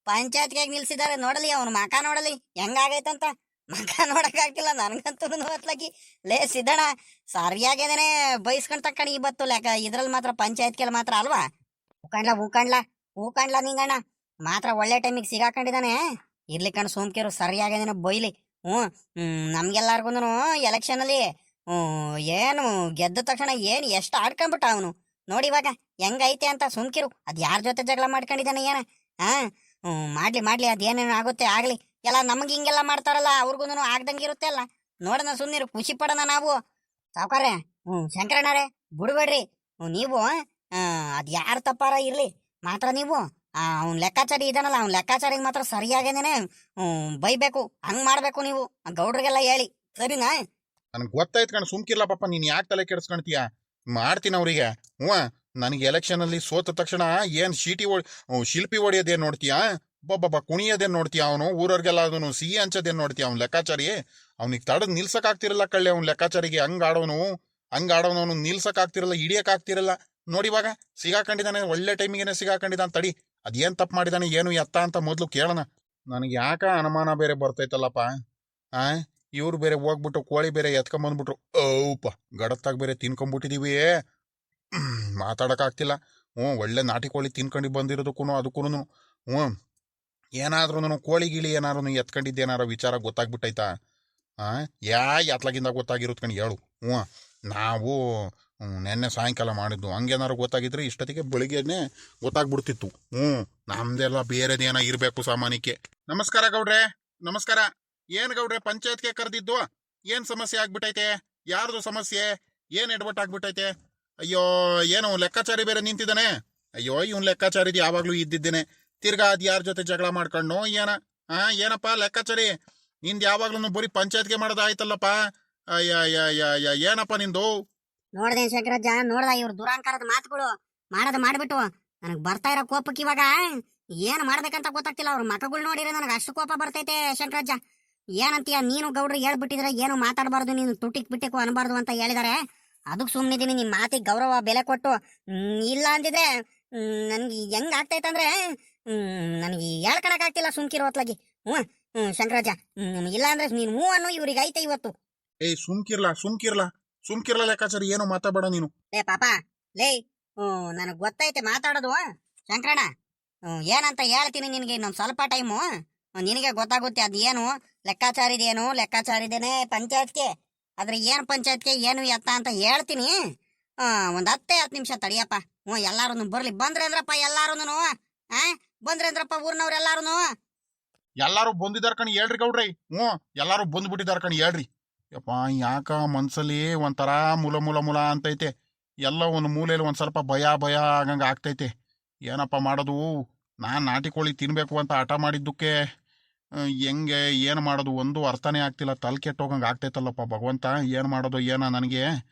ಪಂಚಾಯತ್ಗೆ ನಿಲ್ಸಿದ್ದಾರೆ. ನೋಡಲಿ ಅವ್ನ ಮಕ, ನೋಡಲಿ ಹೆಂಗಾಗೈತಂತ. ಮಕ ನೋಡಕ್ ಆಗ್ತಿಲ್ಲ ನನ್ಗಂತೂ ಹೊತ್ಲಾಗಿ. ಲೇ ಸಿದ್ದಣ್ಣ, ಸರಿಯಾಗೇನೆ ಬೈಸ್ಕೊಂಡ್ ತಕ್ಕಣಿ ಇವತ್ತು ಲೆಕ್ಕ. ಇದ್ರಲ್ಲಿ ಮಾತ್ರ ಪಂಚಾಯತ್ಗೆಲ್ಲ ಮಾತ್ರ ಅಲ್ವಾ? ಹೂಕಂಡ್ಲ ನಿಂಗಣ್ಣ ಮಾತ್ರ ಒಳ್ಳೆ ಟೈಮಿಗೆ ಸಿಗಾಕೊಂಡಿದ್ದಾನೆ. ಇರ್ಲಿ ಕಣ್ ಸೋಮ್ಕಿರು, ಸರಿಯಾಗೇನೆ ಬೈಲಿ. ನಮ್ಗೆಲ್ಲಾರ್ಗು ಎಲೆಕ್ಷನ್ ಅಲ್ಲಿ ಏನು ಗೆದ್ದ ತಕ್ಷಣ ಏನ್ ಎಷ್ಟು ಆಡ್ಕೊಂಡ್ಬಿಟ್ಟ ಅವನು. ನೋಡಿ ಇವಾಗ ಹೆಂಗೈತೆ ಅಂತ. ಸುಮ್ಕಿರು, ಅದ್ ಯಾರ ಜೊತೆ ಜಗಳ ಮಾಡ್ಕೊಂಡಿದ್ದಾನೆ ಏನ? ಮಾಡ್ಲಿ ಅದೇನೇನು ಆಗುತ್ತೆ ಆಗ್ಲಿ. ಎಲ್ಲ ನಮ್ಗೆ ಹಿಂಗೆಲ್ಲ ಮಾಡ್ತಾರಲ್ಲ, ಅವ್ರಿಗೂ ಆಗ್ದಂಗಿರುತ್ತೆ ಅಲ್ಲ. ನೋಡೋಣ, ಸುಮ್ನಿರು, ಖುಷಿ ಪಡೋಣ ನಾವು. ಸಾವ್ಕಾರ್ರೆ, ಶಂಕರಣ್ಣರೇ, ಬಿಡ್ಬೇಡ್ರಿ ನೀವು. ಅದ್ ಯಾರ ತಪ್ಪಾರ ಇರ್ಲಿ, ಮಾತ್ರ ನೀವು ಅವ್ನ್ ಲೆಕ್ಕಾಚಾರಿ ಇದಾನಲ್ಲ, ಅವ್ನ್ ಲೆಕ್ಕಾಚಾರಿಗೆ ಮಾತ್ರ ಸರಿಯಾಗೇನೆ ಬೈಬೇಕು. ಹಂಗ್ ಮಾಡ್ಬೇಕು ನೀವು ಗೌಡ್ರಿಗೆಲ್ಲ ಹೇಳಿ. ಸರಿನಾ? ನನಗೆ ಗೊತ್ತಾಯ್ತು ಕಣ, ಸುಮ್ಕಿರ್ಲ ಪಾಪ, ನೀನ್ ಯಾಕೆ ತಲೆ ಕೆಡಿಸ್ಕೊಂತೀಯ? ಮಾಡ್ತೀನಿ ಅವ್ರಿಗೆ. ಹ್ಞೂ, ನನಗೆ ಎಲೆಕ್ಷನ್ ಅಲ್ಲಿ ಸೋತ ತಕ್ಷಣ ಏನ್ ಶಿಲ್ಪಿ ಹೊಡಿಯೋದೇನ್ ನೋಡ್ತೀಯಾ? ಒಬ್ಬೊಬ್ಬ ಕುಣಿಯೋದೇನ್ ನೋಡ್ತೀಯ? ಅವನು ಊರವ್ರಿಗೆಲ್ಲ ಅದನ್ನು ಸಿಹಿ ಹಂಚೋದೇನ್ ನೋಡ್ತೀಯ? ಅವ್ನು ಲೆಕ್ಕಾಚಾರಿ. ಅವ್ನಿಗೆ ತಡದ್ ನಿಲ್ಸಕ್ ಆಗ್ತಿರಲ್ಲ ಕಳ್ಳೆ, ಅವ್ನು ಲೆಕ್ಕಾಚಾರಿಗೆ. ಹಂಗಾಡೋನು ಅವ್ನು ನಿಲ್ಸಕ್ ಆಗ್ತಿರಲ್ಲ, ಹಿಡಿಯಕ್ ಆಗ್ತಿರಲ್ಲ. ನೋಡಿ ಇವಾಗ ಸಿಗಾಕೊಂಡಿದ್ದಾನೆ, ಒಳ್ಳೆ ಟೈಮಿಗೆ ಸಿಗಾಕೊಂಡಿದ್ದಾನೆ. ತಡಿ, ಅದೇನ್ ತಪ್ಪು ಮಾಡಿದಾನೆ ಏನು ಎತ್ತ ಅಂತ ಮೊದ್ಲು ಕೇಳೋಣ. ನನಗೆ ಯಾಕ ಅನುಮಾನ ಬೇರೆ ಬರ್ತೈತಲ್ಲಪ್ಪ. ಆ ಇವ್ರು ಬೇರೆ ಹೋಗ್ಬಿಟ್ಟು ಕೋಳಿ ಬೇರೆ ಎತ್ಕೊಂಬಂದ್ಬಿಟ್ರು. ಔಪ, ಗಡತ್ತಾಗ ಬೇರೆ ತಿನ್ಕೊಂಡ್ಬಿಟ್ಟಿದೀವಿ. ಮಾತಾಡಕ್ಕಾಗ್ತಿಲ್ಲ. ಒಳ್ಳೆ ನಾಟಿ ಕೋಳಿ ತಿನ್ಕೊಂಡು ಬಂದಿರೋದಕ್ಕೂ ಅದಕ್ಕೂ ಹ್ಞೂ ಏನಾದ್ರೂ ಕೋಳಿ ಗಿಳಿ ಏನಾರು ಎತ್ಕೊಂಡಿದ್ದೇನಾರ ವಿಚಾರ ಗೊತ್ತಾಗ್ಬಿಟ್ಟೈತಾ? ಎತ್ಲಾಗಿಂದ ಗೊತ್ತಾಗಿರೋದು ಕಣ್ ಹೇಳು. ನಾವು ನೆನ್ನೆ ಸಾಯಂಕಾಲ ಮಾಡಿದ್ದು, ಹಂಗೇನಾರು ಗೊತ್ತಾಗಿದ್ರೆ ಇಷ್ಟೊತ್ತಿಗೆ ಬೆಳಿಗ್ಗೆನೆ ಗೊತ್ತಾಗ್ಬಿಡ್ತಿತ್ತು. ನಮ್ದೆಲ್ಲ ಬೇರೆದೇನ ಇರಬೇಕು ಸಾಮಾನ್ಯಕ್ಕೆ. ನಮಸ್ಕಾರ ಗೌಡ್ರೆ, ನಮಸ್ಕಾರ. ಏನ್ ಗೌಡ್ರೆ ಪಂಚಾಯತ್ಗೆ ಕರೆದಿದ್ದು? ಏನ್ ಸಮಸ್ಯೆ ಆಗ್ಬಿಟ್ಟೈತೆ? ಯಾರ್ದು ಸಮಸ್ಯೆ? ಏನ್ ಎಡವಟ್ಟಾಗ್ಬಿಟ್ಟೈತೆ? ಅಯ್ಯೋ, ಏನು ಲೆಕ್ಕಾಚಾರಿ ಬೇರೆ ನಿಂತಿದ್ದಾನೆ? ಅಯ್ಯೋ, ಇವನ್ ಲೆಕ್ಕಾಚಾರಿದ್ ಯಾವಾಗ್ಲೂ ಇದ್ದಿದ್ದೇನೆ. ತಿರ್ಗಾ ಅದ್ ಯಾರ ಜೊತೆ ಜಗಳ ಮಾಡ್ಕೊಂಡು ಏನಪ್ಪ ಲೆಕ್ಕಾಚಾರಿ, ನಿಂದ್ ಯಾವಾಗ್ಲೂ ಬರೀ ಪಂಚಾಯತ್ಗೆ ಮಾಡೋದಾಯ್ತಲ್ಲಪ್ಪ. ಅಯ್ಯ ಏನಪ್ಪ ನಿಂದು? ನೋಡ್ದೆ ಶಂಕರಜ್ಜ, ನೋಡ್ದ ಇವ್ರ ದುರಾಂಕಾರದ ಮಾತುಗಳು ಮಾಡ್ಬಿಟ್ಟು ನನಗ್ ಬರ್ತಾ ಇರೋ ಕೋಪಕ್ಕೆ ಇವಾಗ ಏನ್ ಮಾಡ್ಬೇಕಂತ ಗೊತ್ತಾಗ್ತಿಲ್ಲ. ಅವ್ರ ಮಕಗಳು ನೋಡಿದ್ರೆ ನನಗೆ ಅಷ್ಟು ಕೋಪ ಬರ್ತೈತೆ ಶಂಕರಜ್ಜ. ಏನಂತೀಯ ನೀನು? ಗೌಡ್ರು ಹೇಳ್ಬಿಟ್ಟಿದ್ರೆ ಏನು ಮಾತಾಡಬಾರ್ದು, ನೀನು ತುಟಿಕ್ ಬಿಟ್ಟಿಕ್ಕು ಅನ್ಬಾರ್ದು ಅಂತ ಹೇಳಿದಾರೆ. ಅದಕ್ಕೆ ಸುಮ್ಮನಿದ್ದೀನಿ. ನಿಮ್ ಮಾತಿಗೆ ಗೌರವ ಬೆಲೆ ಕೊಟ್ಟು. ಇಲ್ಲ ಅಂದಿದ್ರೆ ನನ್ಗೆ ಹೆಂಗ್ ಆಗ್ತೈತಂದ್ರೆ ನನಗೆ ಹೇಳ್ಕೊಳಕ್ ಆಗ್ತಿಲ್ಲ ಸುಮ್ಕಿರೋ ಹೊತ್ಲಾಗಿ. ಶಂಕರಜ್ಜ, ಇಲ್ಲ ಅಂದ್ರೆ ನೀನು ಹೂ ಅನ್ನು ಇವ್ರಿಗೆ ಐತೆ ಇವತ್ತು. ಏಯ್ ಸುಮ್ಕಿರ್ಲಾ ಲೆಕ್ಕಾಚಾರಿ, ಏನು ಮಾತಾಡಬೇಡ ನೀನು. ಲೇ ಪಾಪ, ಲೇ, ನನಗ್ ಗೊತ್ತೈತೆ ಮಾತಾಡೋದು ಶಂಕರಣ್ಣ. ಏನಂತ ಹೇಳ್ತೀನಿ ನಿನಗೆ ಇನ್ನೊಂದು ಸ್ವಲ್ಪ ಟೈಮು, ನಿನಗೆ ಗೊತ್ತಾಗುತ್ತೆ. ಅದೇನು ಲೆಕ್ಕಾಚಾರಿದೇನೆ ಪಂಚಾಯತ್ಗೆ. ಆದ್ರೆ ಏನು ಪಂಚಾಯತ್ಗೆ ಏನು ಎತ್ತ ಅಂತ ಹೇಳ್ತೀನಿ. ಒಂದ್ 10 ನಿಮಿಷ ತಡಿಯಪ್ಪ. ಎಲ್ಲಾರು ಬರ್ಲಿ. ಬಂದ್ರೆ ಅಂದ್ರಪ್ಪ ಎಲ್ಲಾರುನು. ಬಂದ್ರೆ ಅಂದ್ರಪ್ಪ ಊರ್ನವ್ರೆಲ್ಲಾರುನು. ಎಲ್ಲಾರು ಬಂದಿದಾರ ಕಣಿ ಹೇಳ್ರಿ ಗೌಡ್ರಿ. ಎಲ್ಲಾರು ಬಂದ್ಬಿಟ್ಟಿದಾರ ಕಣಿ ಹೇಳ್ರಿ. ಯಪ್ಪ, ಯಾಕ ಮನ್ಸಲ್ಲಿ ಒಂಥರ ಮುಲ ಅಂತೈತೆ. ಎಲ್ಲ ಒಂದು ಮೂಲೆಯಲ್ಲಿ ಒಂದ್ ಸ್ವಲ್ಪ ಭಯ ಆಗಂಗ ಆಗ್ತೈತೆ. ಏನಪ್ಪ ಮಾಡೋದು? ನಾನ್ ನಾಟಿ ಕೋಳಿ ತಿನ್ಬೇಕು ಅಂತ ಹಠ ಮಾಡಿದ್ದಕ್ಕೆ ಹೆಂಗೆ ಏನ್ ಮಾಡೋದು ಒಂದು ಅರ್ಥನೇ ಆಗ್ತಿಲ್ಲ. ತಲೆ ಕೆಟ್ಟೋಗಂಗ ಆಗ್ತೈತಲ್ಲಪ್ಪ ಭಗವಂತ. ಏನ್ ಮಾಡೋದು ಏನ ನನಗೆ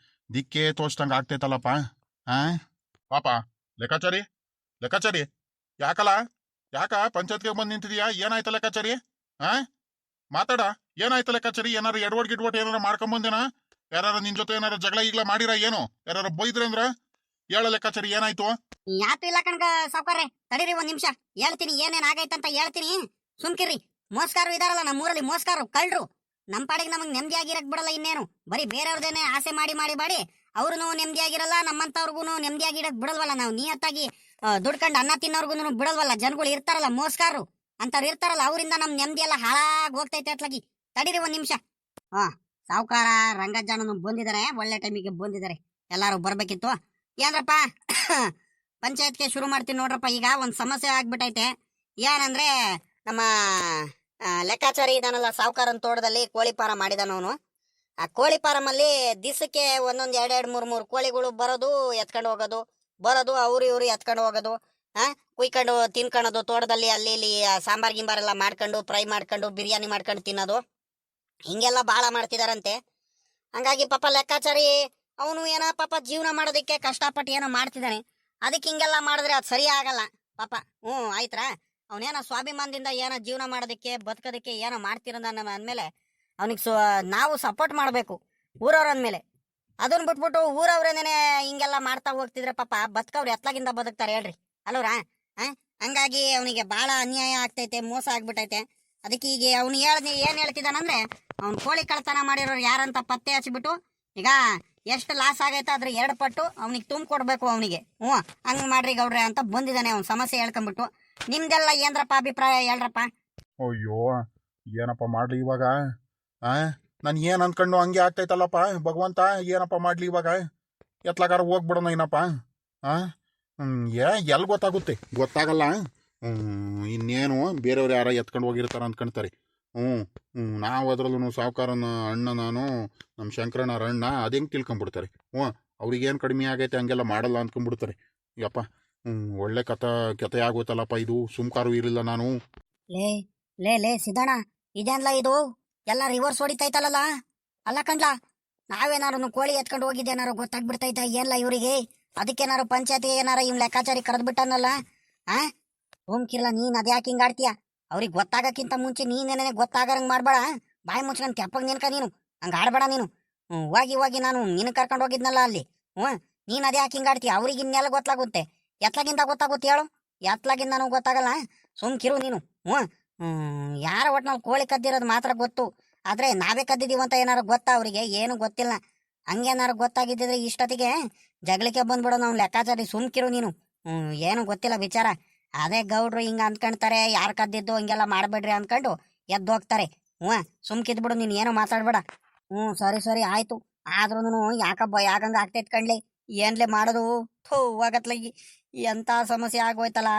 ದಿಕ್ಕೇ ತೋಚ್ದಂಗ ಆಗ್ತೈತಲ್ಲಪ್ಪ. ಪಾಪ ಲೆಕ್ಕಾಚಾರಿ ಯಾಕ ಪಂಚಾಯತ್ಗೆ ಬಂದ್ ನಿಂತಿದೀಯಾ? ಏನಾಯ್ತ ಲೆಕ್ಕಾಚಾರಿ? ಮಾತಾಡ, ಏನಾಯ್ತ ಲೆಕ್ಕಾಚಾರಿ? ಏನಾರು ಎಡವಟ್ ಏನಾರ ಮಾಡ್ಕೊಂಬಂದೇನ? ಯಾರು ನಿನ್ ಜೊತೆ ಏನಾರ ಜಗಳ ಈಗ್ಲ ಮಾಡಿರ? ಏನು ಯಾರು ಬೈದ್ರೆ ಅಂದ್ರ ಹೇಳ ಲೆಕ್ಕಾಚಾರಿ, ಏನಾಯ್ತು? ಯಾತು ಇಲ್ಲ ಕಣ್ಗ ಸಾವ್ಕಾರ್ರೆ, ತಡೀರಿ ಒಂದ್ ನಿಮಿಷ ಹೇಳ್ತೀನಿ. ಏನೇನ್ ಆಗೈತಂತ ಹೇಳ್ತೀನಿ, ಸುಮ್ಕಿರ್ರಿ. ಮೋಸ್ಕಾರು ಇದಾರಲ್ಲ ನಮ್ಮೂರಲ್ಲಿ, ಮೋಸ್ಕಾರು ಕಳ್ರು. ನಮ್ ಪಾಡಿಗೆ ನಮಗ್ ನೆಮ್ಮದಿಯಾಗಿರಕ್ ಬಿಡಲ್ಲ. ಇನ್ನೇನು ಬರೀ ಬೇರೆಯವ್ರದೇನೆ ಆಸೆ ಮಾಡಿ ಅವ್ರು ನೆಮ್ಮದಿಯಾಗಿರಲ್ಲ, ನಮ್ಮಂತವ್ರಿಗೂ ನೆಮ್ಮದಿಯಾಗಿರಕ್ ಬಿಡಲ್ವಲ್ಲ. ನಾವು ನಿಯತ್ತಾಗಿ ದುಡ್ಕಂಡ್ ಅನ್ನ ತಿನ್ನೋರ್ಗು ಬಿಡಲ್ವಲ್ಲ. ಜನಗಳು ಇರ್ತಾರಲ್ಲ ಮೋಸ್ಕಾರು ಅಂತವ್ರು ಇರ್ತಾರಲ್ಲ, ಅವರಿಂದ ನಮ್ ನೆಮ್ಮದಿ ಎಲ್ಲ ಹಾಳಾಗ್ ಹೋಗ್ತೈತೆ ಅತ್ಲಾಗಿ. ತಡೀರಿ ಒಂದ್ ನಿಮಿಷ. ಸಾವುಕಾರ ರಂಗಜ್ಜನನು ಬಂದಿದ್ದಾರೆ, ಒಳ್ಳೆ ಟೈಮಿಗೆ ಬಂದಿದ್ದಾರೆ. ಎಲ್ಲಾರು ಬರ್ಬೇಕಿತ್ತು. ಏನ್ರಪ್ಪ, ಪಂಚಾಯತ್ಗೆ ಶುರು ಮಾಡ್ತೀನಿ ನೋಡ್ರಪ್ಪ. ಈಗ ಒಂದ್ ಸಮಸ್ಯೆ ಆಗ್ಬಿಟ್ಟೈತೆ. ಏನಂದ್ರೆ, ನಮ್ಮ ಲೆಕ್ಕಾಚಾರಿ ಇದಾನಲ್ಲ ಸಾವುಕಾರನ್ ತೋಟದಲ್ಲಿ ಕೋಳಿ ಫಾರಂ ಮಾಡಿದಾನವನು. ಆ ಕೋಳಿ ಫಾರಂ ಅಲ್ಲಿ ದಿಸಕ್ಕೆ ಒಂದೊಂದ್ 2-3 ಕೋಳಿಗಳು ಬರೋದು, ಎತ್ಕೊಂಡು ಹೋಗೋದು, ಬರೋದು, ಅವ್ರು ಇವ್ರು ಎತ್ಕೊಂಡು ಹೋಗೋದು, ಕುಯ್ಕೊಂಡು ತಿನ್ಕೊಳ್ಳೋದು. ತೋಟದಲ್ಲಿ ಅಲ್ಲಿ ಇಲ್ಲಿ ಸಾಂಬಾರ್ ಗಿಂಬಾರೆಲ್ಲ ಮಾಡ್ಕೊಂಡು, ಫ್ರೈ ಮಾಡ್ಕೊಂಡು, ಬಿರಿಯಾನಿ ಮಾಡ್ಕೊಂಡು ತಿನ್ನೋದು, ಹಿಂಗೆಲ್ಲ ಬಾಳ ಮಾಡ್ತಿದಾರಂತೆ. ಹಂಗಾಗಿ ಪಾಪ ಲೆಕ್ಕಾಚಾರಿ ಅವನು ಏನೋ ಪಾಪ ಜೀವನ ಮಾಡೋದಕ್ಕೆ ಕಷ್ಟಪಟ್ಟು ಏನೋ ಮಾಡ್ತಿದ್ದಾನೆ. ಅದಕ್ಕೆ ಹಿಂಗೆಲ್ಲ ಮಾಡಿದ್ರೆ ಅದು ಸರಿ ಆಗಲ್ಲ ಪಾಪ. ಆಯ್ತಾ, ಅವನೇನೋ ಸ್ವಾಭಿಮಾನದಿಂದ ಏನೋ ಜೀವನ ಮಾಡೋದಕ್ಕೆ ಬದುಕೋದಕ್ಕೆ ಏನೋ ಮಾಡ್ತಿರೋದ ಅಂದ್ಮೇಲೆ ಅವನಿಗೆ ನಾವು ಸಪೋರ್ಟ್ ಮಾಡಬೇಕು ಊರವ್ರ ಅಂದ್ಮೇಲೆ. ಅದನ್ನ ಬಿಟ್ಬಿಟ್ಟು ಊರವ್ರೇನೇ ಹಿಂಗೆಲ್ಲ ಮಾಡ್ತಾ ಹೋಗ್ತಿದ್ರೆ ಪಾಪ ಬದುಕವ್ರು ಎತ್ಲಾಗಿಂದ ಬದುಕ್ತಾರೆ ಹೇಳ್ರಿ ಅಲ್ಲವ್ರಾ? ಹಂಗಾಗಿ ಅವನಿಗೆ ಬಹಳ ಅನ್ಯಾಯ ಆಗ್ತೈತೆ, ಮೋಸ ಆಗ್ಬಿಟ್ಟೈತೆ. ಅದಕ್ಕೆ ಈಗ ಅವ್ನು ಏನ್ ಹೇಳ್ತಿದ್ದಾನಂದ್ರೆ, ಅವ್ನು ಕೋಳಿ ಕಳ್ತನ ಮಾಡಿರೋರು ಯಾರಂತ ಪತ್ತೆ ಹಚ್ಚಿಬಿಟ್ಟು ಈಗ ಎಷ್ಟು ಲಾಸ್ ಆಗೈತೆ ಅದ್ರ 2 ಪಟ್ಟು ಅವನಿಗೆ ತುಂಬಿಕೊಡ್ಬೇಕು ಅವನಿಗೆ. ಹಂಗ್ ಮಾಡ್ರಿ ಗೌಡ್ರೆ ಅಂತ ಬಂದಿದ್ದಾನೆ. ಅವ್ನ ಸಮಸ್ಯೆ ಹೇಳ್ಕೊಂಡ್ಬಿಟ್ಟು. ನಿಮ್ದೆಲ್ಲ ಏನ್ರಪ್ಪ ಅಭಿಪ್ರಾಯ ಹೇಳ್ರಪ್ಪ? ಅಯ್ಯೋ, ಏನಪ್ಪ ಮಾಡ್ಲಿ ಇವಾಗ? ನಾನು ಏನ್ ಅನ್ಕೊಂಡು ಹಂಗೆ ಆಗ್ತೈತಲ್ಲಪ್ಪ ಭಗವಂತ. ಏನಪ್ಪ ಮಾಡ್ಲಿ ಇವಾಗ? ಎತ್ಲಾಗಾರ ಹೋಗ್ಬಿಡೋಣ ಏನಪ್ಪ. ಎಲ್ಲಿ ಗೊತ್ತಾಗಲ್ಲ. ಇನ್ನೇನು ಬೇರೆಯವ್ರು ಯಾರ ಎತ್ಕೊಂಡು ಹೋಗಿರ್ತಾರ ಅಂದ್ಕೊಂತಾರೆ. ನಾವು ಅದ್ರಲ್ಲೂ ಸಾವುಕಾರನ ಅಣ್ಣ, ನಾನು ನಮ್ಮ ಶಂಕರಣ್ಣರ ಅಣ್ಣ, ಅದು ಹೆಂಗೆ ತಿಳ್ಕೊಂಬಿಡ್ತಾರೆ. ಅವ್ರಿಗೇನು ಕಡಿಮೆ ಆಗೈತೆ ಹಂಗೆಲ್ಲ ಮಾಡಲ್ಲ ಅಂದ್ಕೊಂಡ್ಬಿಡ್ತಾರೆ. ಯಪ್ಪ, ಒಳ್ಳೆ ಕತೆ ಆಗೋಯ್ತಲ್ಲಪ್ಪ ಇದು. ಸುಮ್ಕಾರು ಇರಲಿಲ್ಲ ನಾನು. ಲೇ ಸಿದ್ದಣ್ಣ, ಇದೇನ್ಲ ಇದು? ಎಲ್ಲ ರಿವರ್ಸ್ ಹೊಡಿತೈತಲ್ಲ. ಅಲ್ಲ ಕಣ್ಲ, ನಾವೇನಾರು ಕೋಳಿ ಎತ್ಕೊಂಡು ಹೋಗಿದ್ದೇನಾರು ಗೊತ್ತಾಗ್ಬಿಡ್ತೈತ ಏನ್ಲ ಇವರಿಗೆ? ಅದಕ್ಕೇನಾರು ಪಂಚಾಯತಿ ಏನಾರ ಇವ್ ಲೆಕ್ಕಾಚಾರಿ ಕರೆದ್ ಬಿಟ್ಟನಲ್ಲ. ಆ ಸೋಮ್ಕಿರ್ಲ, ನೀನ್ ಅದ್ಯಾಕೆ ಹಿಂಗ್ ಆಡ್ತೀಯ? ಅವ್ರಿಗೆ ಗೊತ್ತಾಗಕ್ಕಿಂತ ಮುಂಚೆ ನೀನೇನೇ ಗೊತ್ತಾಗರಂಗ್ ಮಾಡ್ಬೇಡ. ಬಾಯಿ ಮುಚ್ಕೊಂಡ್ ತೆಪ್ಪಗ್ ನಿನ್ಕ ನೀನು ಹಂಗ ಆಡ್ಬೇಡ ನೀನು. ಹೋಗಿ ನಾನು ನಿನ್ ಕರ್ಕೊಂಡು ಹೋಗಿದ್ನಲ್ಲ ಅಲ್ಲಿ. ನೀನ್ ಅದ್ಯಾಕೆ ಹಿಂಗ್ ಆಡ್ತೀಯ? ಅವ್ರಿಗೆ ಇನ್ನೆಲ್ಲ ಗೊತ್ತಾಗುತ್ತೆ. ಎತ್ಲಾಗಿಂದ ಗೊತ್ತಾಗುತ್ತೆ ಹೇಳು? ಎತ್ಲಾಗಿಂದ ನನಗೆ ಗೊತ್ತಾಗಲ್ಲ. ಸುಮ್ಕಿರು ನೀನು. ಯಾರ ಒಟ್ನಲ್ಲಿ ಕೋಳಿ ಕದ್ದಿರೋದು ಮಾತ್ರ ಗೊತ್ತು, ಆದ್ರೆ ನಾವೇ ಕದ್ದಿದೀವಂತ ಏನಾರು ಗೊತ್ತಾ ಅವ್ರಿಗೆ? ಏನು ಗೊತ್ತಿಲ್ಲ. ಹಂಗೇನಾರು ಗೊತ್ತಾಗಿದ್ದಿದ್ರೆ ಇಷ್ಟೊತ್ತಿಗೆ ಜಗಳಕ್ಕೆ ಬಂದ್ಬಿಡೋ ನಾವು ಲೆಕ್ಕಾಚಾರಿ. ಸುಮ್ಕಿರು ನೀನು. ಏನು ಗೊತ್ತಿಲ್ಲ ವಿಚಾರ. ಅದೇ ಗೌಡ್ರು ಹಿಂಗ ಅಂದ್ಕೊಂತಾರೆ, ಯಾರು ಕದ್ದಿದ್ದು ಹಂಗೆಲ್ಲ ಮಾಡ್ಬೇಡ್ರಿ ಅನ್ಕೊಂಡು ಎದ್ದು ಹೋಗ್ತಾರೆ. ಸುಮ್ಕಿದ್ಬಿಡು ನೀನು, ಏನು ಮಾತಾಡ್ಬೇಡ. ಸರಿ ಆಯ್ತು. ಆದ್ರೂನು ಯಾಕಬ್ಬ ಯಾಕಂಗ ಆಗ್ತೈತ್ ಕಣ್ಲಿ? ಏನ್ಲೆ ಮಾಡೋದು? ಹೋಗತ್ಲಾಗಿ ಎಂತ ಸಮಸ್ಯೆ ಆಗೋಯ್ತಲ್ಲ.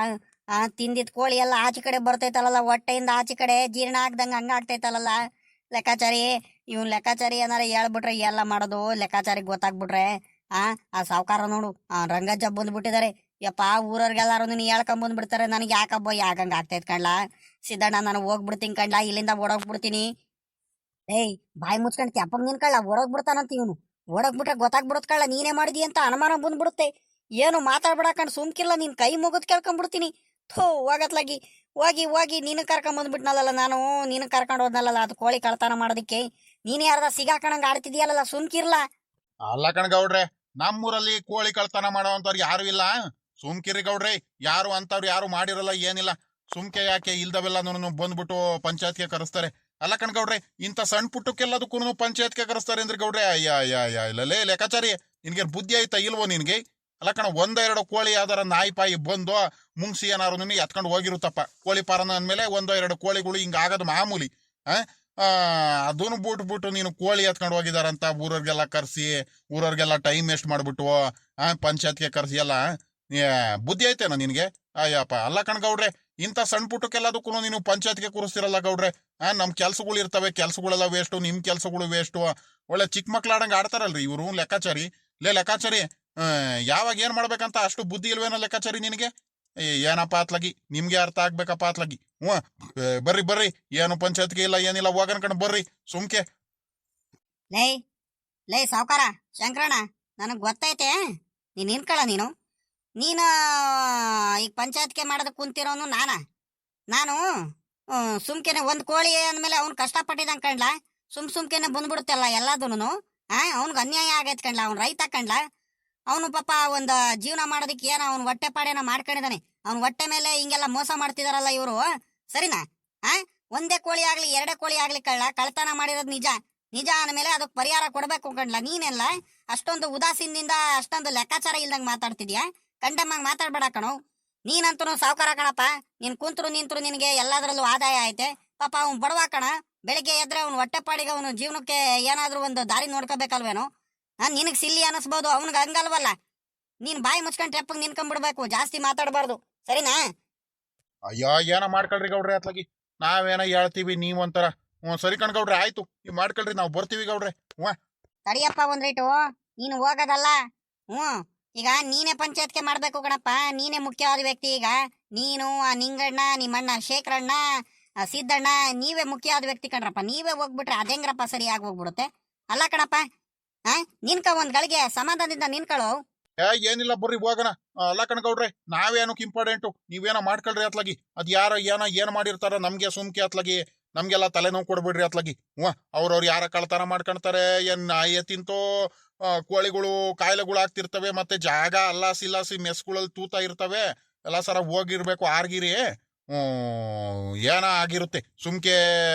ತಿಂದಿದ್ ಕೋಳಿ ಎಲ್ಲ ಆಚೆ ಕಡೆ ಬರ್ತೈತಲ್ಲ, ಹೊಟ್ಟೆಯಿಂದ ಆಚೆ ಕಡೆ ಜೀರ್ಣ ಆಗ್ದಂಗ ಹಂಗ ಆಗ್ತೈತಲ್ಲ ಲೆಕ್ಕಾಚಾರಿ. ಇವ್ನ್ ಲೆಕ್ಕಾಚಾರಿ ಏನಾರ ಹೇಳ್ಬಿಟ್ರೆ ಎಲ್ಲ ಮಾಡೋದು ಲೆಕ್ಕಾಚಾರಿಗೆ ಗೊತ್ತಾಗ್ಬಿಟ್ರೆ ಆ ಸಾವುಕಾರ ನೋಡು, ರಂಗಜ್ಜ ಬಂದ್ಬಿಟ್ಟಿದ್ದಾರೆ. ಯಪ್ಪ, ಊರವ್ರಿಗೆಲ್ಲಾರು ನೀನು ಹೇಳ್ಕೊಂಬಂದ್ಬಿಡ್ತಾರೆ. ನನಗೆ ಯಾಕಬ್ಬ ಯಾಕಂಗ ಆಗ್ತೈತ್ ಕಣ್ಲ? ಸಿದ್ದಣ್ಣ, ನಾನು ಹೋಗ್ಬಿಡ್ತೀನಿ ಕಣ್ಲ, ಇಲ್ಲಿಂದ ಓಡೋಗ್ಬಿಡ್ತೀನಿ. ಏಯ್, ಬಾಯಿ ಮುಚ್ಕೊಂಡ್ ತೆಪ್ಪಗ್ ನಿನ್ಕಳ್ಳ, ಓಡೋಗ್ಬಿಡ್ತಾನಂತ ಇವನು. ಓಡೋಗ್ಬಿಟ್ರೆ ಗೊತ್ತಾಗ್ಬಿಡುತ್ತ ಕಳ್ಳ ನೀನೇ ಮಾಡಿದಿ ಅಂತ ಅನುಮಾನ ಬಂದ್ಬಿಡುತ್ತೆ. ಏನು ಮಾತಾಡ್ಬಿಡಕಂಡ್ ಸುಮ್ಕಿಲ್ಲ, ನೀನ್ ಕೈ ಮುಗಿದ್ ಕೇಳ್ಕೊಂಡ್ಬಿಡ್ತೀನಿ. ಹೋಗತ್ಲಾಗಿ ಹೋಗಿ ನೀನು ಕರ್ಕೊಂಬಂದ್ಬಿಟ್ನಲ್ಲ ನಾನು. ನೀನು ಕರ್ಕೊಂಡು ಹೋದ್ನಲ್ಲ ಅದು ಕೋಳಿ ಕಳ್ತನ ಮಾಡೋದಿಕ್ಕೆ. ನೀನ್ ಯಾರದ ಸಿಗಾಕಣಂಗ ಆಡ್ತಿದ್ಯಲ್ಲ, ಸುಮ್ಕಿರ್ಲ. ಅಲ್ಲ ಕಣ್ ಗೌಡ್ರೆ, ನಮ್ಮೂರಲ್ಲಿ ಕೋಳಿ ಕಳ್ತನ ಮಾಡೋವಂಥವ್ರು ಯಾರು ಇಲ್ಲ. ಸುಮ್ಕಿರಿ ಗೌಡ್ರಿ, ಯಾರು ಅಂತವ್ರು ಯಾರು ಮಾಡಿರಲ್ಲ, ಏನಿಲ್ಲ. ಸುಮ್ಕೆ ಯಾಕೆ ಇಲ್ದವೆಲ್ಲ ಬಂದ್ಬಿಟ್ಟು ಪಂಚಾಯತ್ಗೆ ಕರೆಸ್ತಾರೆ. ಅಲ್ಲ ಕಣ್ ಗೌಡ್ರೆ, ಇಂಥ ಸಣ್ಣ ಪುಟ್ಟಕ್ಕೆಲ್ಲದಕ್ಕೂ ಪಂಚಾಯತ್ಗೆ ಕರೆಸ್ತಾರೆ ಅಂದ್ರೆ ಗೌಡ್ರೆ, ಇಲ್ಲಲೇ ಲೆಕ್ಕಾಚಾರಿ, ನಿನ್ಗೆ ಬುದ್ಧಿ ಆಯ್ತಾ ಇಲ್ವೋ ನಿನ್ಗೆ? ಅಲ್ಲ ಕಣ, ಒಂದೆರಡು ಕೋಳಿ ಯಾವ್ದಾರ ನಾಯಿ ಪಾಯಿ ಬಂದು ಮುಂಗ್ಸಿ ಏನಾರು ಎತ್ಕೊಂಡು ಹೋಗಿರುತ್ತಪ್ಪ. ಕೋಳಿ ಪಾರನ ಅಂದ್ಮೇಲೆ ಒಂದೋ ಎರಡು ಕೋಳಿಗಳು ಹಿಂಗ ಆಗದು ಮಾಮೂಲಿ. ಅದನ್ನು ಬಿಟ್ಬಿಟ್ಟು ನೀನು ಕೋಳಿ ಎತ್ಕೊಂಡು ಹೋಗಿದಾರಂತ ಊರವ್ರಿಗೆಲ್ಲ ಕರ್ಸಿ, ಊರವ್ರಿಗೆಲ್ಲ ಟೈಮ್ ವೇಸ್ಟ್ ಮಾಡ್ಬಿಟ್ಟು ಪಂಚಾಯತ್ಗೆ ಕರ್ಸಿ ಎಲ್ಲ ಬುದ್ಧಿ ಐತೇನ ನಿನ್ಗೆ? ಅಯ್ಯಪ್ಪ, ಅಲ್ಲ ಕಣ್ ಗೌಡ್ರೆ, ಇಂಥ ಸಣ್ಣ ಪುಟ್ಟಕ್ಕೆಲ್ಲದಕ್ಕೂ ನೀನು ಪಂಚಾಯತ್ಗೆ ಕೂರಿಸ್ತಿರಲ್ಲ ಗೌಡ್ರೆ. ನಮ್ ಕೆಲ್ಸಗಳು ಇರ್ತವೆ, ಕೆಲ್ಸಗಳೆಲ್ಲ ವೇಸ್ಟು, ನಿಮ್ ಕೆಲ್ಸಗಳು ವೇಸ್ಟು. ಒಳ್ಳೆ ಚಿಕ್ಕ ಮಕ್ಳು ಆಡಂಗ ಆಡ್ತಾರಲ್ರಿ ಇವರು ಲೆಕ್ಕಾಚಾರಿ. ಲೆಕ್ಕಾಚಾರಿ, ಯಾವಾಗ ಏನ್ ಮಾಡ್ಬೇಕಂತ ಅಷ್ಟು ಬುದ್ಧಿ ಇಲ್ವೇನೋ ಲೆಕ್ಕಾಚಾರಿ ನಿನಗೆ? ಏನಪ್ಪ ಅತ್ಲಾಗಿ, ನಿಮ್ಗೆ ಅರ್ಥ ಆಗ್ಬೇಕಪ್ಪ ಅತ್ಲಾಗಿ. ಬರ್ರಿ, ಏನು ಪಂಚಾಯತ್ಗೆ ಇಲ್ಲ ಏನಿಲ್ಲ, ಹೋಗನ್ ಕಣ್ ಬರ್ರಿ ಸುಮ್ಕೆ. ಲೇ ಸಾವುಕಾರ, ಶಂಕರಣ್ಣ, ನನಗ್ ಗೊತ್ತೈತೆ ನೀನ್ ನಿನ್ಕಳ. ನೀನು ಈಗ ಪಂಚಾಯತ್ಗೆ ಮಾಡೋದಕ್ಕೆ ಕುಂತಿರೋನು ನಾನು ಸುಮ್ಕೆನೆ ಒಂದ್ ಕೋಳಿ ಅಂದ್ಮೇಲೆ ಅವ್ನು ಕಷ್ಟಪಟ್ಟಿದಂಗ್ ಕಣ್ಲ. ಸುಮ್ಕೆನೆ ಬಂದ್ಬಿಡುತ್ತಲ್ಲ ಎಲ್ಲದೂನು. ಅವ್ನಿಗೆ ಅನ್ಯಾಯ ಆಗೈತ್ ಕಣ್ಲ. ಅವ್ನು ರೈತ ಕಣ್ಲ. ಅವನು ಪಾಪ ಒಂದ್ ಜೀವನ ಮಾಡೋದಿಕ್ಕೆ ಏನೋ ಅವ್ನು ಹೊಟ್ಟೆ ಪಾಡೇನ ಮಾಡ್ಕೊಂಡಿದ್ದಾನೆ. ಅವ್ನ ಹೊಟ್ಟೆ ಮೇಲೆ ಹಿಂಗೆಲ್ಲ ಮೋಸ ಮಾಡ್ತಿದಾರಲ್ಲ ಇವರು, ಸರಿನಾ? ಒಂದೇ ಕೋಳಿ ಆಗ್ಲಿ ಎರಡೇ ಕೋಳಿ ಆಗ್ಲಿ ಕಳ್ತನ ಮಾಡಿರೋದು ನಿಜ ಅಂದ್ಮೇಲೆ ಅದಕ್ಕೆ ಪರಿಹಾರ ಕೊಡ್ಬೇಕು ಕಣ್ಲ. ನೀನೆಲ್ಲ ಅಷ್ಟೊಂದು ಉದಾಸೀನದಿಂದ ಅಷ್ಟೊಂದು ಲೆಕ್ಕಾಚಾರ ಇಲ್ದಂಗ್ ಮಾತಾಡ್ತಿದ್ಯಾ? ಕಂಡಮ್ಮಂಗ್ ಮಾತಾಡ್ಬೇಡ ಕಣೋ. ನೀನಂತೂ ಸಾವುಕಾರ ಕಣಪ್ಪ. ನೀನ್ ಕುಂತ್ರು ನಿಂತ್ರು ನಿನಗೆ ಎಲ್ಲಾದ್ರಲ್ಲೂ ಆದಾಯ ಐತೆ. ಪಾಪ ಅವ್ನು ಬಡವ ಕಣ. ಬೆಳಿಗ್ಗೆ ಎದ್ರೆ ಅವ್ನು ಹೊಟ್ಟೆ ಪಾಡಿಗೆ ಅವನು ಜೀವನಕ್ಕೆ ಏನಾದ್ರೂ ಒಂದು ದಾರಿ ನೋಡ್ಕೋಬೇಕಲ್ವೇನೋ? ನಿನಗ್ ಸಿಲ್ಲಿ ಅನಿಸ್ಬೋದು, ಅವನಿಗೆ ಹಂಗಲ್ವಲ್ಲ. ನೀನ್ ಬಾಯಿ ಮುಚ್ಕೊಂಡ್ ಟ್ರೆಪ್ಪಗ್ ನಿನ್ಕೊಂಡ್ಬಿಡ್ಬೇಕು, ಜಾಸ್ತಿ ಮಾತಾಡಬಾರ್ದು, ಸರಿನಾ? ಅಯ್ಯೋ, ಏನ ಮಾಡ್ಕೊಳ್ರಿ ಗೌಡ್ರೆ ಅತ್ಲಾಗಿ. ನಾವೇನ ಹೇಳ್ತೀವಿ, ನೀವೊಂಥರ. ಸರಿ ಕಣ್ ಗೌಡ್ರೆ, ಆಯ್ತು, ನೀವು ಮಾಡ್ಕೊಳ್ರಿ, ನಾವು ಬರ್ತೀವಿ ಗೌಡ್ರೆ. ತಡಿಯಪ್ಪ ಒಂದ್ರೇಟು, ನೀನು ಹೋಗೋದಲ್ಲ. ಈಗ ನೀನೇ ಪಂಚಾಯತ್ಗೆ ಮಾಡ್ಬೇಕು ಕಣಪ್ಪ. ನೀನೇ ಮುಖ್ಯವಾದ ವ್ಯಕ್ತಿ. ಈಗ ನೀನು, ಆ ನಿಂಗಣ್ಣ, ನಿಮ್ಮಣ್ಣ ಶೇಖರಣ್ಣ, ಸಿದ್ದಣ್ಣ, ನೀವೇ ಮುಖ್ಯವಾದ ವ್ಯಕ್ತಿ ಕಣ್ರಪ್ಪ. ನೀವೇ ಹೋಗ್ಬಿಟ್ರೆ ಅದೇಂಗ್ರಪ್ಪ ಸರಿಯಾಗಿ ಹೋಗ್ಬಿಡುತ್ತೆ? ಅಲ್ಲ ಕಣಪ್ಪ, ನಿನ್ಕ ಒಂದ್ ಗಳಿಗೆ ಸಮಾಧಾನದಿಂದ ನಿನ್ಕಳು. ಏನಿಲ್ಲ, ಬರ್ರಿ ಹೋಗೋಣ. ಅಲ್ಲ ಕಣ್ ಗೌಡ್ರೆ, ನಾವೇನಕ್ ಇಂಪಾರ್ಟೆಂಟು, ನೀವೇನೋ ಮಾಡ್ಕೊಳ್ರಿ ಅತ್ಲಾಗಿ. ಅದ್ ಯಾರ ಏನ್ ಮಾಡಿರ್ತಾರ ನಮ್ಗೆ ಸುಮ್ಕೆ ಅತ್ಲಾಗಿ. ನಮ್ಗೆಲ್ಲ ತಲೆನೋವು ಕೊಡ್ಬಿಡ್ರಿ ಅತ್ಲಾಗಿ. ಅವ್ರವ್ರು ಯಾರ ಕಳ್ತನ ಮಾಡ್ಕೊಂತಾರೆ, ಏನ್ ನಾಯಿ ತಿಂತೋ ಕೋಳಿಗಳು ಕಾಯಿಲೆಗಳು ಆಗ್ತಿರ್ತವೆ, ಮತ್ತೆ ಜಾಗ ಅಲ್ಲಾಸಿ ಮೆಸ್ಗಳಲ್ಲಿ ತೂತ ಇರ್ತವೆ ಎಲ್ಲ ಸರ ಹೋಗಿರ್ಬೇಕು ಆರ್ಗಿರಿ. ಏನ ಆಗಿರುತ್ತೆ ಸುಮ್ಕೆ.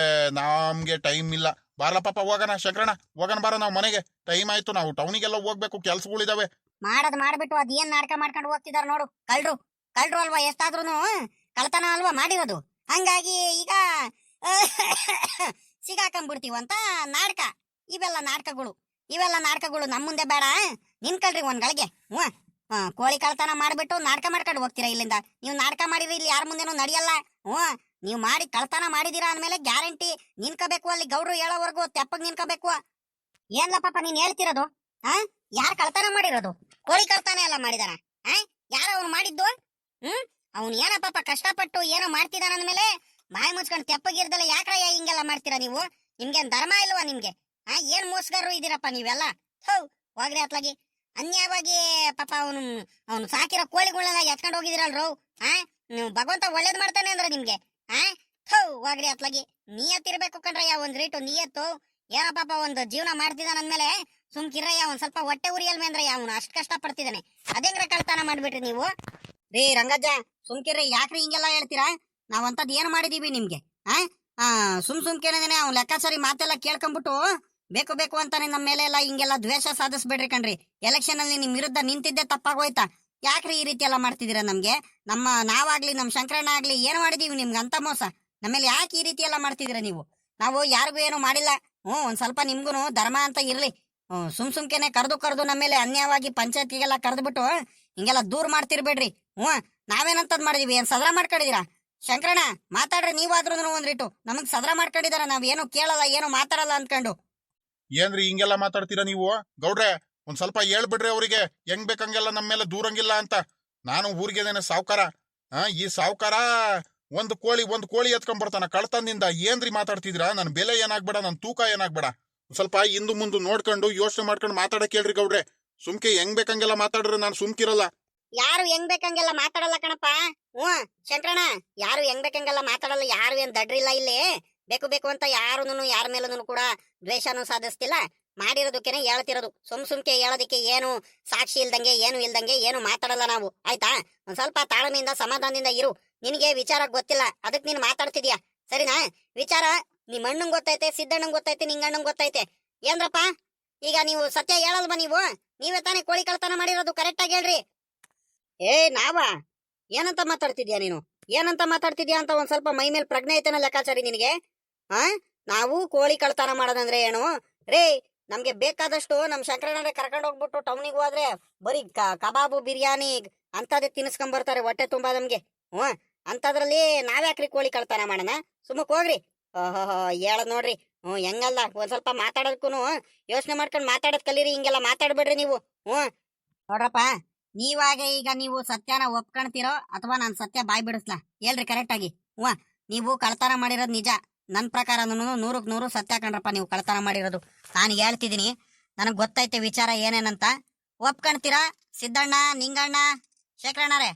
ನಮ್ಗೆ ಟೈಮ್ ಇಲ್ಲ. ಬಾರ್ಲ ಪಾಪ, ಹೋಗೋಣ ಶಂಕರಣ್ಣ, ಹೋಗೋಣ ಬಾರ. ನಾವ್ ಮನೆಗೆ ಟೈಮ್ ಆಯ್ತು, ನಾವು ಟೌನಿಗೆಲ್ಲ ಹೋಗ್ಬೇಕು, ಕೆಲ್ಸಗಳಿದಾವೆ. ಮಾಡ್ಬಿಟ್ಟು ಅದ್ ಏನ್ ನಾಟಕ ಮಾಡ್ಕೊಂಡು ಹೋಗ್ತಿದಾರ ನೋಡು. ಕಳ್ರು ಅಲ್ವಾ, ಎಷ್ಟಾದ್ರೂ ಕಳ್ತನ ಅಲ್ವಾ ಮಾಡಿರೋದು. ಹಂಗಾಗಿ ಈಗ ಸಿಗಾಕೊಂಡ್ಬಿಡ್ತೀವಂತ ನಾಟಕ. ಇವೆಲ್ಲ ನಾಟಕಗಳು ನಮ್ಮ ಮುಂದೆ ಬೇಡ. ನಿನ್ಕಳ್ರಿ ಒಂದ್ ಗಳಿಗೆ. ಕೋಳಿ ಕಳ್ತನ ಮಾಡ್ಬಿಟ್ಟು ನಾಟಕ ಮಾಡ್ಕೊಂಡು ಹೋಗ್ತೀರಾ ಇಲ್ಲಿಂದ. ನೀವು ನಾಟಕ ಮಾಡಿದ್ರೆ ಇಲ್ಲಿ ಯಾರ ಮುಂದೆನೂ ನಡೆಯಲ್ಲ. ನೀವು ಮಾಡಿ ಕಳ್ತನ ಮಾಡಿದೀರಾ ಅಂದ್ಮೇಲೆ ಗ್ಯಾರಂಟಿ ನಿನ್ಕಬೇಕು. ಅಲ್ಲಿ ಗೌಡ್ರು ಹೇಳೋವರೆಗೂ ತೆಪ್ಪಗ್ ನಿನ್ಕಬೇಕು. ಏನ್ಲ ಪಾಪ ನೀನ್ ಹೇಳ್ತಿರೋದು? ಯಾರ್ ಕಳ್ತನ ಮಾಡಿರೋದು? ಕೋಳಿ ಕಳ್ತನ ಎಲ್ಲ ಮಾಡಿದಾರ? ಯಾರ ಅವ್ನು ಮಾಡಿದ್ದು? ಅವ್ನು ಏನೋ ಪಾಪ ಕಷ್ಟಪಟ್ಟು ಏನೋ ಮಾಡ್ತಿದಾನ ಅಂದ್ಮೇಲೆ ಬಾಯಿ ಮುಚ್ಕೊಂಡು ತೆಪ್ಪಗಿರ್ದಲ್ಲ ಯಾಕ್ರಯ್ಯ ಹಿಂಗೆಲ್ಲ ಮಾಡ್ತೀರಾ ನೀವು? ನಿಮ್ಗೇನ್ ಧರ್ಮ ಇಲ್ವಾ ನಿಮ್ಗೆ? ಏನ್ ಮೋಸಗಾರರು ಇದೀರಪ್ಪ ನೀವೆಲ್ಲ. ಹೌ ಹೋಗ್ರಿ ಅತ್ಲಾಗಿ ಅನ್ಯಾಯವಾಗಿ ಪಾಪ ಅವನು ಸಾಕಿರೋ ಕೋಳಿಗಳನ್ನೆಲ್ಲ ಎತ್ಕೊಂಡು ಹೋಗಿದಿರಲ್ರು. ನೀವು ಭಗವಂತ ಒಳ್ಳೇದ್ ಮಾಡ್ತಾನೆ ಅಂದ್ರೆ ನಿಮ್ಗೆ ಹೌ ಹೋಗ್ರಿ ಅತ್ಲಾಗಿ. ನಿಯತ್ತಿರ್ಬೇಕು ಕಣ್ರಯ್ಯ, ಒಂದ್ ರೀಟು ನಿಯತ್ತು. ಏನೋ ಪಾಪ ಒಂದು ಜೀವನ ಮಾಡ್ತಿದ್ದಾನ ಅಂದ್ಮೇಲೆ ಸುಮ್ಕಿರಯ್ಯ, ಒಂದ್ ಸ್ವಲ್ಪ ಹೊಟ್ಟೆ ಉರಿಯಲ್ಮೆ ಅಂದ್ರಯ್ಯ, ಅವನು ಅಷ್ಟ್ ಕಷ್ಟ ಪಡ್ತಿದ್ದಾನೆ. ಅದೇಂಗ್ರ ಕಳ್ತನ ಮಾಡ್ಬಿಟ್ರಿ ನೀವು. ರೀ ರಂಗಜ್ಜ ಸುಮ್ಕಿರ್ರಿ, ಯಾಕ್ರಿ ಹಿಂಗೆಲ್ಲ ಹೇಳ್ತೀರಾ? ನಾವಂತದ್ ಏನ್ ಮಾಡಿದೀವಿ ನಿಮ್ಗೆ? ಸುಮ್ಕೇನೇನೆ ಅವ್ನ್ ಲೆಕ್ಕಾಚಾರಿ ಮಾತೆಲ್ಲ ಕೇಳ್ಕೊಂಡ್ಬಿಟ್ಟು ಬೇಕು ಬೇಕು ಅಂತಾನೆ ನಮ್ಮ ಮೇಲೆ ಎಲ್ಲ ಹಿಂಗೆಲ್ಲ ದ್ವೇಷ ಸಾಧಿಸ್ಬೇಡ್ರಿ ಕಣ್ರಿ. ಎಲೆಕ್ಷನ್ ಅಲ್ಲಿ ನಿಮ್ ವಿರುದ್ಧ ನಿಂತಿದ್ದೆ ತಪ್ಪಾಗೋಯ್ತಾ? ಯಾಕ್ರಿ ಈ ರೀತಿ ಎಲ್ಲ ಮಾಡ್ತಿದೀರಾ ನಮ್ಗೆ? ನಾವಾಗ್ಲಿ ನಮ್ ಶಂಕರಣ್ಣ ಆಗ್ಲಿ ಏನ್ ಮಾಡಿದೀವಿ ನಿಮ್ಗೆ ಅಂತ ಮೋಸ? ನಮ್ಮೇಲೆ ಯಾಕೆ ಈ ರೀತಿ ಎಲ್ಲ ಮಾಡ್ತಿದೀರಾ ನೀವು? ನಾವು ಯಾರಿಗೂ ಏನು ಮಾಡಿಲ್ಲ. ಒಂದ್ ಸ್ವಲ್ಪ ನಿಮ್ಗೂನು ಧರ್ಮ ಅಂತ ಇರ್ಲಿ. ಸುಮ್ಕೆನೆ ಕರೆದು ನಮ್ಮೇಲೆ ಅನ್ಯಾಯವಾಗಿ ಪಂಚಾಯತಿಗೆಲ್ಲ ಕರೆದ್ಬಿಟ್ಟು ಹಿಂಗೆಲ್ಲ ದೂರ್ ಮಾಡ್ತಿರ್ಬೇಡ್ರಿ. ನಾವೇನಂತದ್ ಮಾಡಿದೀವಿ? ಏನ್ ಸದರ ಮಾಡ್ಕೊಂಡಿದೀರಾ? ಶಂಕರಣ್ಣ ಮಾತಾಡ್ರಿ, ನೀವಾದ್ರೂ ಒಂದ್ರಿಟ್ಟು. ನಮಗ್ ಸದರ ಮಾಡ್ಕೊಂಡಿದಾರ, ನಾವ್ ಏನು ಕೇಳಲ್ಲ ಏನು ಮಾತಾಡಲ್ಲ ಅನ್ಕೊಂಡು. ಏನ್ರಿ ಹಿಂಗೆಲ್ಲ ಮಾತಾಡ್ತೀರಾ ನೀವು? ಗೌಡ್ರೆ ಒಂದ್ ಸ್ವಲ್ಪ ಹೇಳ್ಬಿಡ್ರಿ ಅವ್ರಿಗೆ, ಹೆಂಗ್ ಬೇಕಂಗೆಲ್ಲ ನಮ್ಮ ಮೇಲೆ ದೂರಂಗಿಲ್ಲ ಅಂತ. ನಾನು ಊರಿಗೆದೇನೆ ಸಾವ್ಕಾರ. ಈ ಸಾವ್ಕಾರ ಒಂದ್ ಕೋಳಿ ಎತ್ಕೊಂಡ್ ಬರ್ತಾನ ಕಳ್ತನದಿಂದ. ಏನ್ರಿ ಮಾತಾಡ್ತಿದ್ದೀರಾ? ನನ್ ಬೆಲೆ ಏನಾಗ್ಬೇಡ, ನನ್ ತೂಕ ಏನಾಗ್ಬೇಡ. ಸ್ವಲ್ಪ ಹಿಂದು ಮುಂದೆ ನೋಡ್ಕೊಂಡು ಯೋಚನೆ ಮಾಡ್ಕೊಂಡು ಮಾತಾಡಕ್ ಹೇಳ್ರಿ ಗೌಡ್ರೆ. ಸುಮ್ಕೆ ಹೆಂಗ್ ಬೇಕಂಗೆಲ್ಲ ಮಾತಾಡ್ರಿ, ನಾನು ಸುಮ್ಕಿರಲ್ಲ. ಯಾರು ಹೆಂಗ್ ಬೇಕಂಗೆಲ್ಲ ಮಾತಾಡಲ್ಲ ಕಣಪ್ಪ. ಶಂಕರಣ್ಣ, ಯಾರು ಹೆಂಗ್ ಬೇಕಂಗೆಲ್ಲ ಮಾತಾಡಲ್ಲ. ಯಾರು ಏನ್ ದಡ್ರಿಲ್ಲ ಇಲ್ಲಿ. ಬೇಕು ಅಂತ ಯಾರೂನು ಯಾರ ಮೇಲೂ ಕೂಡ ದ್ವೇಷನೂ ಸಾಧಿಸ್ತಿಲ್ಲ. ಮಾಡಿರೋದಕ್ಕೇನೆ ಹೇಳ್ತಿರೋದು. ಸುಮ್ಕೆ ಹೇಳೋದಕ್ಕೆ ಏನು ಸಾಕ್ಷಿ ಇಲ್ದಂಗೆ ಏನು ಮಾತಾಡಲ್ಲ ನಾವು. ಆಯ್ತಾ? ಒಂದ್ ಸ್ವಲ್ಪ ತಾಳ್ಮೆಯಿಂದ ಸಮಾಧಾನದಿಂದ ಇರು. ನಿನಗೆ ವಿಚಾರ ಗೊತ್ತಿಲ್ಲ, ಅದಕ್ಕೆ ನೀನು ಮಾತಾಡ್ತಿದ್ಯಾ, ಸರಿನಾ? ವಿಚಾರ ನಿಮ್ ಅಣ್ಣಂಗ್ ಗೊತ್ತೈತೆ, ಸಿದ್ದಣ್ಣಂಗ್ ಗೊತ್ತೈತೆ, ನಿಂಗಣ್ಣಂಗ್ ಗೊತ್ತೈತೆ. ಏನ್ರಪ್ಪ ಈಗ ನೀವು ಸತ್ಯ ಹೇಳಲ್ವಾ? ನೀವೇ ತಾನೇ ಕೋಳಿ ಕಳ್ತನ ಮಾಡಿರೋದು, ಕರೆಕ್ಟ್ ಆಗಿ ಹೇಳ್ರಿ. ನಾವಾ? ಏನಂತ ಮಾತಾಡ್ತಿದ್ಯಾ ನೀನು? ಏನಂತ ಮಾತಾಡ್ತಿದ್ಯಾ ಅಂತ ಒಂದ್ ಸ್ವಲ್ಪ ಮೈ ಮೇಲೆ ಪ್ರಜ್ಞೆ ಐತೆನ ಲೆಕ್ಕಾಚಾರಿ ನಿನಗೆ? ನಾವು ಕೋಳಿ ಕಳ್ತನ ಮಾಡೋದಂದ್ರೆ ಏನು? ರೇ, ನಮ್ಗೆ ಬೇಕಾದಷ್ಟು ನಮ್ ಶಂಕರಣ್ಣ ಕರ್ಕೊಂಡು ಹೋಗ್ಬಿಟ್ಟು ಟೌನಿಗೆ ಹೋದ್ರೆ ಬರೀ ಕಬಾಬು ಬಿರಿಯಾನಿ ಅಂತದೇ ತಿನ್ಸ್ಕೊಂಡ್ ಬರ್ತಾರೆ ಹೊಟ್ಟೆ ತುಂಬಾ ನಮ್ಗೆ. ಅಂತದ್ರಲ್ಲಿ ನಾವ್ಯಾಕ್ರಿ ಕೋಳಿ ಕಳ್ತನ ಮಾಡೋಣ? ಸುಮ್ಮಕ್ ಹೋಗ್ರಿ. ಹೇಳದ್ ನೋಡ್ರಿ. ಹೆಂಗಲ್ಲ, ಒಂದ್ ಸ್ವಲ್ಪ ಮಾತಾಡೋದಕ್ಕೂ ಯೋಚನೆ ಮಾಡ್ಕೊಂಡು ಮಾತಾಡೋದ್ ಕಲೀರಿ. ಹಿಂಗೆಲ್ಲ ಮಾತಾಡ್ಬೇಡ್ರಿ ನೀವು. ನೋಡ್ರಪ್ಪ, ಈಗ ನೀವು ಸತ್ಯನ ಒಪ್ಕೊಂತೀರೋ ಅಥವಾ ನಾನ್ ಸತ್ಯ ಬಾಯ್ ಬಿಡಿಸ್ಲಾ? ಹೇಳ್ರಿ ಕರೆಕ್ಟ್ ಆಗಿ. ನೀವು ಕಳ್ತನ ಮಾಡಿರೋದು ನಿಜ. ನನ್ ಪ್ರಕಾರ 100% ಸತ್ಯ ಕಣ್ರಪ್ಪ ನೀವು ಕಳ್ತನ ಮಾಡಿರೋದು. ನಾನು ಹೇಳ್ತಿದೀನಿ, ನನಗ್ ಗೊತ್ತೈತೆ ವಿಚಾರ ಏನೇನಂತ. ಒಪ್ಕೊಂತೀರಾ? ಸಿದ್ದಣ್ಣ, ನಿಂಗಣ್ಣ, ಶೇಖರಣ್ಣರೇ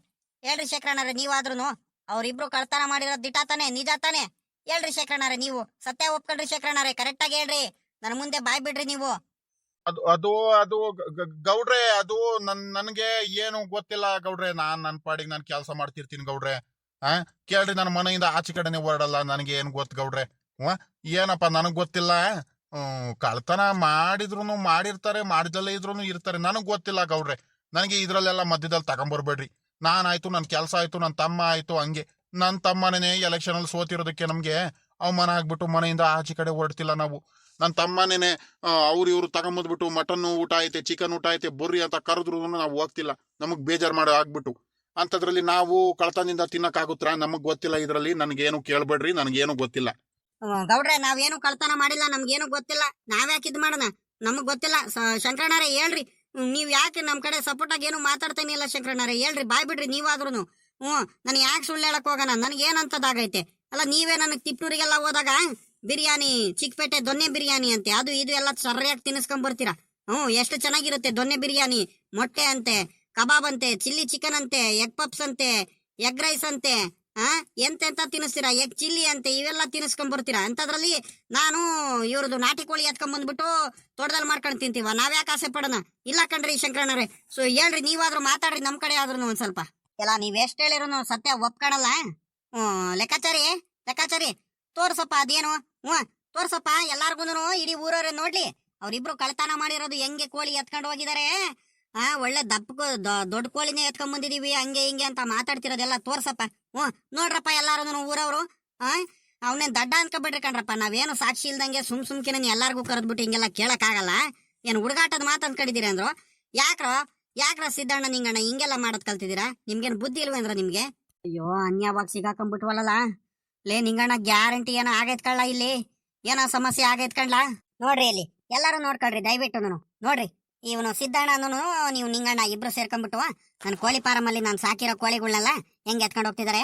ಹೇಳ್ರಿ. ಶೇಖರಣ್ಣರೇ ನೀವಾದ್ರೂ ಅವ್ರಿಬ್ರು ಕಳ್ತನ ಮಾಡಿರೋದು ದಿಟ ತಾನೆ, ನಿಜ ತಾನೆ? ಹೇಳ್ರಿ ಶೇಖರಣ್ಣರೇ, ನೀವು ಸತ್ಯ ಒಪ್ಕೊಂಡ್ರಿ ಶೇಖರಣ್ಣರೇ, ಕರೆಕ್ಟ್ ಆಗಿ ಹೇಳ್ರಿ. ನನ್ ಮುಂದೆ ಬಾಯ್ ಬಿಡ್ರಿ ನೀವು. ಅದು ಗೌಡ್ರೆ, ಅದು ನನ್ಗೆ ಏನು ಗೊತ್ತಿಲ್ಲ ಗೌಡ್ರೆ. ನನ್ ಪಾಡಿಗೆ ನಾನು ಕೆಲಸ ಮಾಡ್ತಿರ್ತೀನಿ ಗೌಡ್ರೆ. ಕೇಳ್ರಿ, ನನ್ನ ಮನೆಯಿಂದ ಆಚೆ ಕಡೆನೆ ಹೊರಡಲ್ಲ. ನನಗೆ ಏನ್ ಗೊತ್ತು ಗೌಡ್ರೆ? ಏನಪ್ಪ ನನಗ್ ಗೊತ್ತಿಲ್ಲ. ಕಳ್ತನ ಮಾಡಿರ್ತಾರೆ, ಮಾಡಿದಲ್ಲೇ ಇದ್ರು ಇರ್ತಾರೆ. ನನಗ್ ಗೊತ್ತಿಲ್ಲ ಗೌಡ್ರೆ. ನನಗೆ ಇದ್ರಲ್ಲೆಲ್ಲ ಮಧ್ಯದಲ್ಲಿ ತಗೊಂಬರ್ಬೇಡ್ರಿ. ನಾನಾಯ್ತು, ನನ್ ಕೆಲಸ ಆಯ್ತು, ನನ್ ತಮ್ಮ ಆಯ್ತು, ಹಂಗೆ. ನನ್ ತಮ್ಮನೇ ಎಲೆಕ್ಷನ್ ಅಲ್ಲಿ ಸೋತಿರೋದಕ್ಕೆ ನಮ್ಗೆ ಅವಮಾನ ಆಗ್ಬಿಟ್ಟು ಮನೆಯಿಂದ ಆಚೆ ಕಡೆ ಹೊರಡ್ತಿಲ್ಲ ನಾವು. ನನ್ ತಮ್ಮನೇನೆ ಇವ್ರು ತಗೊಂಬಂದ್ಬಿಟ್ಟು ಮಟನ್ ಊಟ ಐತೆ, ಚಿಕನ್ ಊಟ ಐತೆ, ಬರ್ರಿ ಅಂತ ಕರೆದ್ರು ನಾವು ಹೋಗ್ತಿಲ್ಲ. ನಮಗ್ ಬೇಜಾರ್ ಮಾಡಿ ಆಗ್ಬಿಟ್ಟು ಅಂತದ್ರಲ್ಲಿ ನಾವು ಕಳ್ತನದಿಂದ ತಿನ್ನಕ್ಕಾಗುತ್ತಾ? ನಮಗ್ ಗೊತ್ತಿಲ್ಲ ಇದ್ರಲ್ಲಿ. ನನ್ಗೇನು ಕೇಳ್ಬೇಡ್ರಿ, ನನ್ಗೇನು ಗೊತ್ತಿಲ್ಲ. ಗೌಡ್ರೆ, ನಾವೇನು ಕಳ್ತನ ಮಾಡಿಲ್ಲ, ನಮ್ಗೇನು ಗೊತ್ತಿಲ್ಲ. ನಾವ್ಯಾಕೆ ಇದ್ ಮಾಡೋಣ? ನಮಗ್ ಗೊತ್ತಿಲ್ಲ. ಶಂಕರಣ್ಣರೇ ಹೇಳ್ರಿ, ನೀವ್ ಯಾಕೆ ನಮ್ ಕಡೆ ಸಪೋರ್ಟ್ ಆಗಿ ಏನು ಮಾತಾಡ್ತೇನೆ ಇಲ್ಲ? ಶಂಕರಣ್ಣರೇ ಹೇಳ್ರಿ, ಬಾಯ್ ಬಿಡ್ರಿ ನೀವಾದ್ರೂ. ನನ್ ಯಾಕೆ ಸುಳ್ಳು ಹೇಳಕ್ ಹೋಗೋಣ? ನನ್ಗೇನಂತದಾಗೈತೆ? ಅಲ್ಲ, ನೀವೇ ನನಗ್ ತಿಪ್ಟೂರಿಗೆಲ್ಲ ಹೋದಾಗ ಬಿರಿಯಾನಿ, ಚಿಕ್ಕಪೇಟೆ ದೊನ್ನೆ ಬಿರಿಯಾನಿ ಅಂತೆ, ಅದು ಇದು ಎಲ್ಲ ಸರಿಯಾಗಿ ತಿನ್ನಿಸ್ಕೊಂಡ್ ಬರ್ತೀರಾ. ಎಷ್ಟು ಚೆನ್ನಾಗಿರುತ್ತೆ ದೊನ್ನೆ ಬಿರಿಯಾನಿ. ಮೊಟ್ಟೆ ಅಂತೆ, ಕಬಾಬ್ ಅಂತೆ, ಚಿಲ್ಲಿ ಚಿಕನ್ ಅಂತೆ, ಎಗ್ ಪಪ್ಸ್ ಅಂತೆ, ಎಗ್ ರೈಸ್ ಅಂತೆ, ಎಂತೆಂತ ತಿನ್ನಿಸ್ತೀರಾ, ಎಗ್ ಚಿಲ್ಲಿ ಅಂತೆ, ಇವೆಲ್ಲ ತಿನ್ನಿಸ್ಕೊಂಡ್ ಬರ್ತೀರಾ. ಅಂತದ್ರಲ್ಲಿ ನಾನು ಇವ್ರದ್ದು ನಾಟಿ ಕೋಳಿ ಎತ್ಕೊಂಡ್ ಬಂದ್ಬಿಟ್ಟು ತೋಟದಲ್ಲಿ ಮಾಡ್ಕೊಂಡು ತಿಂತೀವ. ನಾವ್ಯಾಕೆ ಆಸೆ ಪಡೋಣ? ಇಲ್ಲ ಕಣ್ರಿ ಶಂಕರಣ್ಣರೇ. ಸೊ ಹೇಳ್ರಿ, ನೀವಾದ್ರೂ ಮಾತಾಡ್ರಿ ನಮ್ ಕಡೆ ಆದ್ರೂ ಒಂದ್ ಸ್ವಲ್ಪ. ಎಲ್ಲ ನೀವ್ ಎಷ್ಟ್ ಹೇಳಿದ್ರು ಸತ್ಯ ಒಪ್ಕೊಳಲ್ಲ. ಲೆಕ್ಕಾಚಾರಿ ತೋರ್ಸಪ್ಪ ಅದೇನು. ತೋರ್ಸಪ್ಪ ಎಲ್ಲಾರ್ಗೂನು, ಇಡೀ ಊರವ್ರೆ ನೋಡ್ಲಿ. ಅವ್ರಿಬ್ರು ಕಳ್ತನ ಮಾಡಿರೋದು ಹೆಂಗೆ ಕೋಳಿ ಎತ್ಕೊಂಡು ಹೋಗಿದಾರೆ. ಒಳ್ಳೆ ದೊಡ್ಡ ಕೋಳಿನೇ ಎತ್ಕೊಂಡ್ ಬಂದಿದೀವಿ, ಹಂಗೆ ಹಿಂಗೆ ಅಂತ ಮಾತಾಡ್ತಿರೋದೆಲ್ಲ ತೋರ್ಸಪ್ಪ. ನೋಡ್ರಪ್ಪ ಎಲ್ಲಾರು ಊರವ್ರು. ಅವನೇನ್ ದಡ್ಡ ಅನ್ಕೊಬಿಡ್ರಿ ಕಣ್ರಪ್ಪ. ನಾವೇನು ಸಾಕ್ಷಿ ಇಲ್ದಂಗೆ ಸುಮ್ಕಿನ ಎಲ್ಲಾರ್ಗು ಕರೆದ್ಬಿಟ್ಟು ಹಿಂಗೆಲ್ಲ ಕೇಳಕ್ ಆಗಲ್ಲ. ಏನ್ ಹುಡುಗಾಟದ ಮಾತು ಅನ್ಕೊಂಡಿದೀರಿ ಅಂದ್ರು. ಯಾಕ್ರ ಸಿದ್ದಣ್ಣ ನಿಂಗಣ್ಣ ಹಿಂಗೆಲ್ಲ ಮಾಡೋದ್ ಕಲ್ತಿದ್ದೀರಾ? ನಿಮ್ಗೇನ್ ಬುದ್ಧಿ ಇಲ್ವೇಂದ್ರ ನಿಮ್ಗೆ? ಅಯ್ಯೋ, ಅನ್ಯವಾಗಿ ಸಿಗಾಕೊಂಡ್ಬಿಟ್ವಲ್ಲ. ಲೇ ನಿಂಗಣ್ಣ, ಗ್ಯಾರಂಟಿ ಏನೋ ಆಗೈತ್ ಕಳ್ಳ, ಇಲ್ಲಿ ಏನೋ ಸಮಸ್ಯೆ ಆಗೈತ್ ಕಣ್ಲ. ನೋಡ್ರಿ, ಇಲ್ಲಿ ಎಲ್ಲಾರು ನೋಡ್ಕೊಳ್ರಿ ದಯವಿಟ್ಟು. ನೋಡ್ರಿ, ಇವನು ಸಿದ್ದಣ್ಣ ನೀವು ನಿಂಗಣ್ಣ ಇಬ್ರು ಸೇರ್ಕೊಂಡ್ಬಿಟ್ಟು ನನ್ ಕೋಳಿ ಫಾರಂ ಅಲ್ಲಿ ನಾನು ಸಾಕಿರೋ ಕೋಳಿಗಳನ್ನೆಲ್ಲ ಹೆಂಗ್ ಎತ್ಕೊಂಡು ಹೋಗ್ತಿದಾರೆ.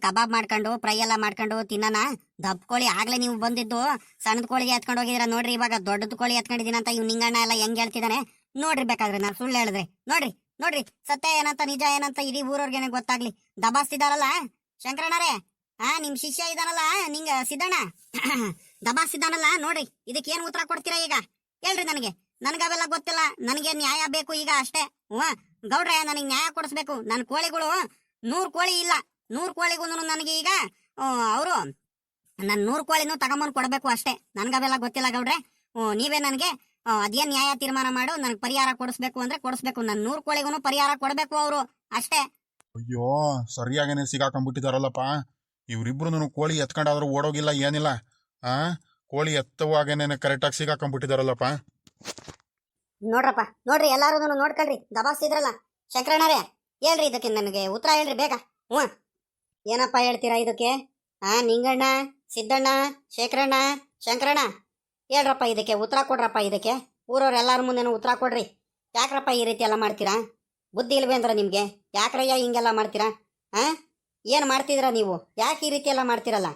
ಕಬಾಬ್ ಮಾಡ್ಕೊಂಡು ಫ್ರೈ ಎಲ್ಲ ಮಾಡ್ಕೊಂಡು ತಿನ್ನೋಣ. ದಪ್ಪ ಕೋಳಿ ಆಗ್ಲೇ ನೀವು ಬಂದಿದ್ದು ಸಣ್ಣದ ಕೋಳಿಗೆ ಎತ್ಕೊಂಡು ಹೋಗಿದ್ದೀರಾ ನೋಡ್ರಿ. ಇವಾಗ ದೊಡ್ಡದ ಕೋಳಿ ಎತ್ಕೊಂಡಿದ್ದೀನಿ ಅಂತ ಇವ್ ನಿಂಗಣ್ಣ ಎಲ್ಲ ಹೆಂಗ್ ಹೇಳ್ತಿದ್ದಾನೆ ನೋಡ್ರಿ. ಬೇಕಾದ್ರೆ ನಾನು ಸುಳ್ಳು ಹೇಳಿದ್ರೆ ನೋಡ್ರಿ ನೋಡ್ರಿ, ಸತ್ಯ ಏನಂತ ನಿಜ ಏನಂತ ಇಡೀ ಊರವ್ರಿಗೇನೆ ಗೊತ್ತಾಗ್ಲಿ. ದಬಾಸ್ತಿದಾರಲ್ಲ ಶಂಕರಣ್ಣರೇ, ನಿಮ್ ಶಿಷ್ಯ ಇದಾನಲ್ಲ ನಿಂಗ ಸಿದ್ದಣ್ಣ ದಬಾಸ್ತಿದ್ದಾನಲ್ಲ ನೋಡ್ರಿ. ಇದಕ್ಕೇನ್ ಉತ್ತರ ಕೊಡ್ತೀರಾ ಈಗ ಹೇಳ್ರಿ ನನಗೆ. ನನ್ಗವೆಲ್ಲ ಗೊತ್ತಿಲ್ಲ, ನನಗೆ ನ್ಯಾಯ ಬೇಕು ಈಗ ಅಷ್ಟೇ. ಗೌಡ್ರೆ ನನಗೆ ನ್ಯಾಯ ಕೊಡಿಸ್ಬೇಕು. ನನ್ನ ಕೋಳಿಗಳು 100 ಕೋಳಿ ಇಲ್ಲ, 100 ಕೋಳಿಗೂ ನನಗೆ ಈಗ ಅವರು ನನ್ನ 100 ಕೋಳಿನೂ ತಗೊಂಬಂದು ಕೊಡಬೇಕು ಅಷ್ಟೇ. ನನ್ಗವೆಲ್ಲ ಗೊತ್ತಿಲ್ಲ ಗೌಡ್ರೆ. ನೀವೇ ನನಗೆ ಅದೇನ್ ನ್ಯಾಯ ತೀರ್ಮಾನ ಮಾಡು, ನನಗೆ ಪರಿಹಾರ ಕೊಡಿಸ್ಬೇಕು ಅಂದ್ರೆ ಕೊಡಿಸ್ಬೇಕು. ನನ್ನ 100 ಕೋಳಿಗೂ ಪರಿಹಾರ ಕೊಡಬೇಕು ಅವರು ಅಷ್ಟೇ. ಅಯ್ಯೋ ಸರಿಯಾಗೇನೆ ಸಿಗಾಕೊಂಡ್ಬಿಟ್ಟಿದಾರಲ್ಲಪ್ಪ ಇವ್ರಿಬ್ರು. ಕೋಳಿ ಎತ್ಕೊಂಡಾದ್ರೂ ಓಡೋಗಿಲ್ಲ ಏನಿಲ್ಲ. ಕೋಳಿ ಎತ್ತುವಾಗೇನೆ ಕರೆಕ್ಟಾಗಿ ಸಿಗಾಕೊಂಡ್ಬಿಟ್ಟಿದಾರಲ್ಲಪ್ಪ. ನೋಡ್ರಪ್ಪ ನೋಡ್ರಿ, ಎಲ್ಲಾರು ನೋಡ್ಕೊಳ್ರಿ ದಬಾಸ್ತಿದ್ರಲ್ಲ. ಶಂಕರಣ್ಣರೇ ಹೇಳ್ರಿ ಇದಕ್ಕೆ ನನಗೆ ಉತ್ತರ ಹೇಳ್ರಿ ಬೇಗ. ಏನಪ್ಪ ಹೇಳ್ತೀರಾ ಇದಕ್ಕೆ? ನಿಂಗಣ್ಣ, ಸಿದ್ದಣ್ಣ, ಶೇಖರಣ್ಣ, ಶಂಕರಣ್ಣ ಹೇಳ್ರಪ್ಪ ಇದಕ್ಕೆ ಉತ್ತರ ಕೊಡ್ರಪ್ಪ. ಇದಕ್ಕೆ ಊರವ್ರು ಎಲ್ಲಾರ ಮುಂದೆನೂ ಉತ್ತರ ಕೊಡ್ರಿ. ಯಾಕ್ರಪ್ಪ ಈ ರೀತಿ ಎಲ್ಲ ಮಾಡ್ತೀರಾ? ಬುದ್ಧಿ ಇಲ್ವೇ ಅಂದ್ರೆ ನಿಮ್ಗೆ? ಯಾಕ್ರಯ್ಯ ಹಿಂಗೆಲ್ಲ ಮಾಡ್ತೀರಾ? ಏನ್ ಮಾಡ್ತಿದ್ದೀರಾ ನೀವು? ಯಾಕೆ ಈ ರೀತಿ ಎಲ್ಲ ಮಾಡ್ತೀರಲ್ಲ?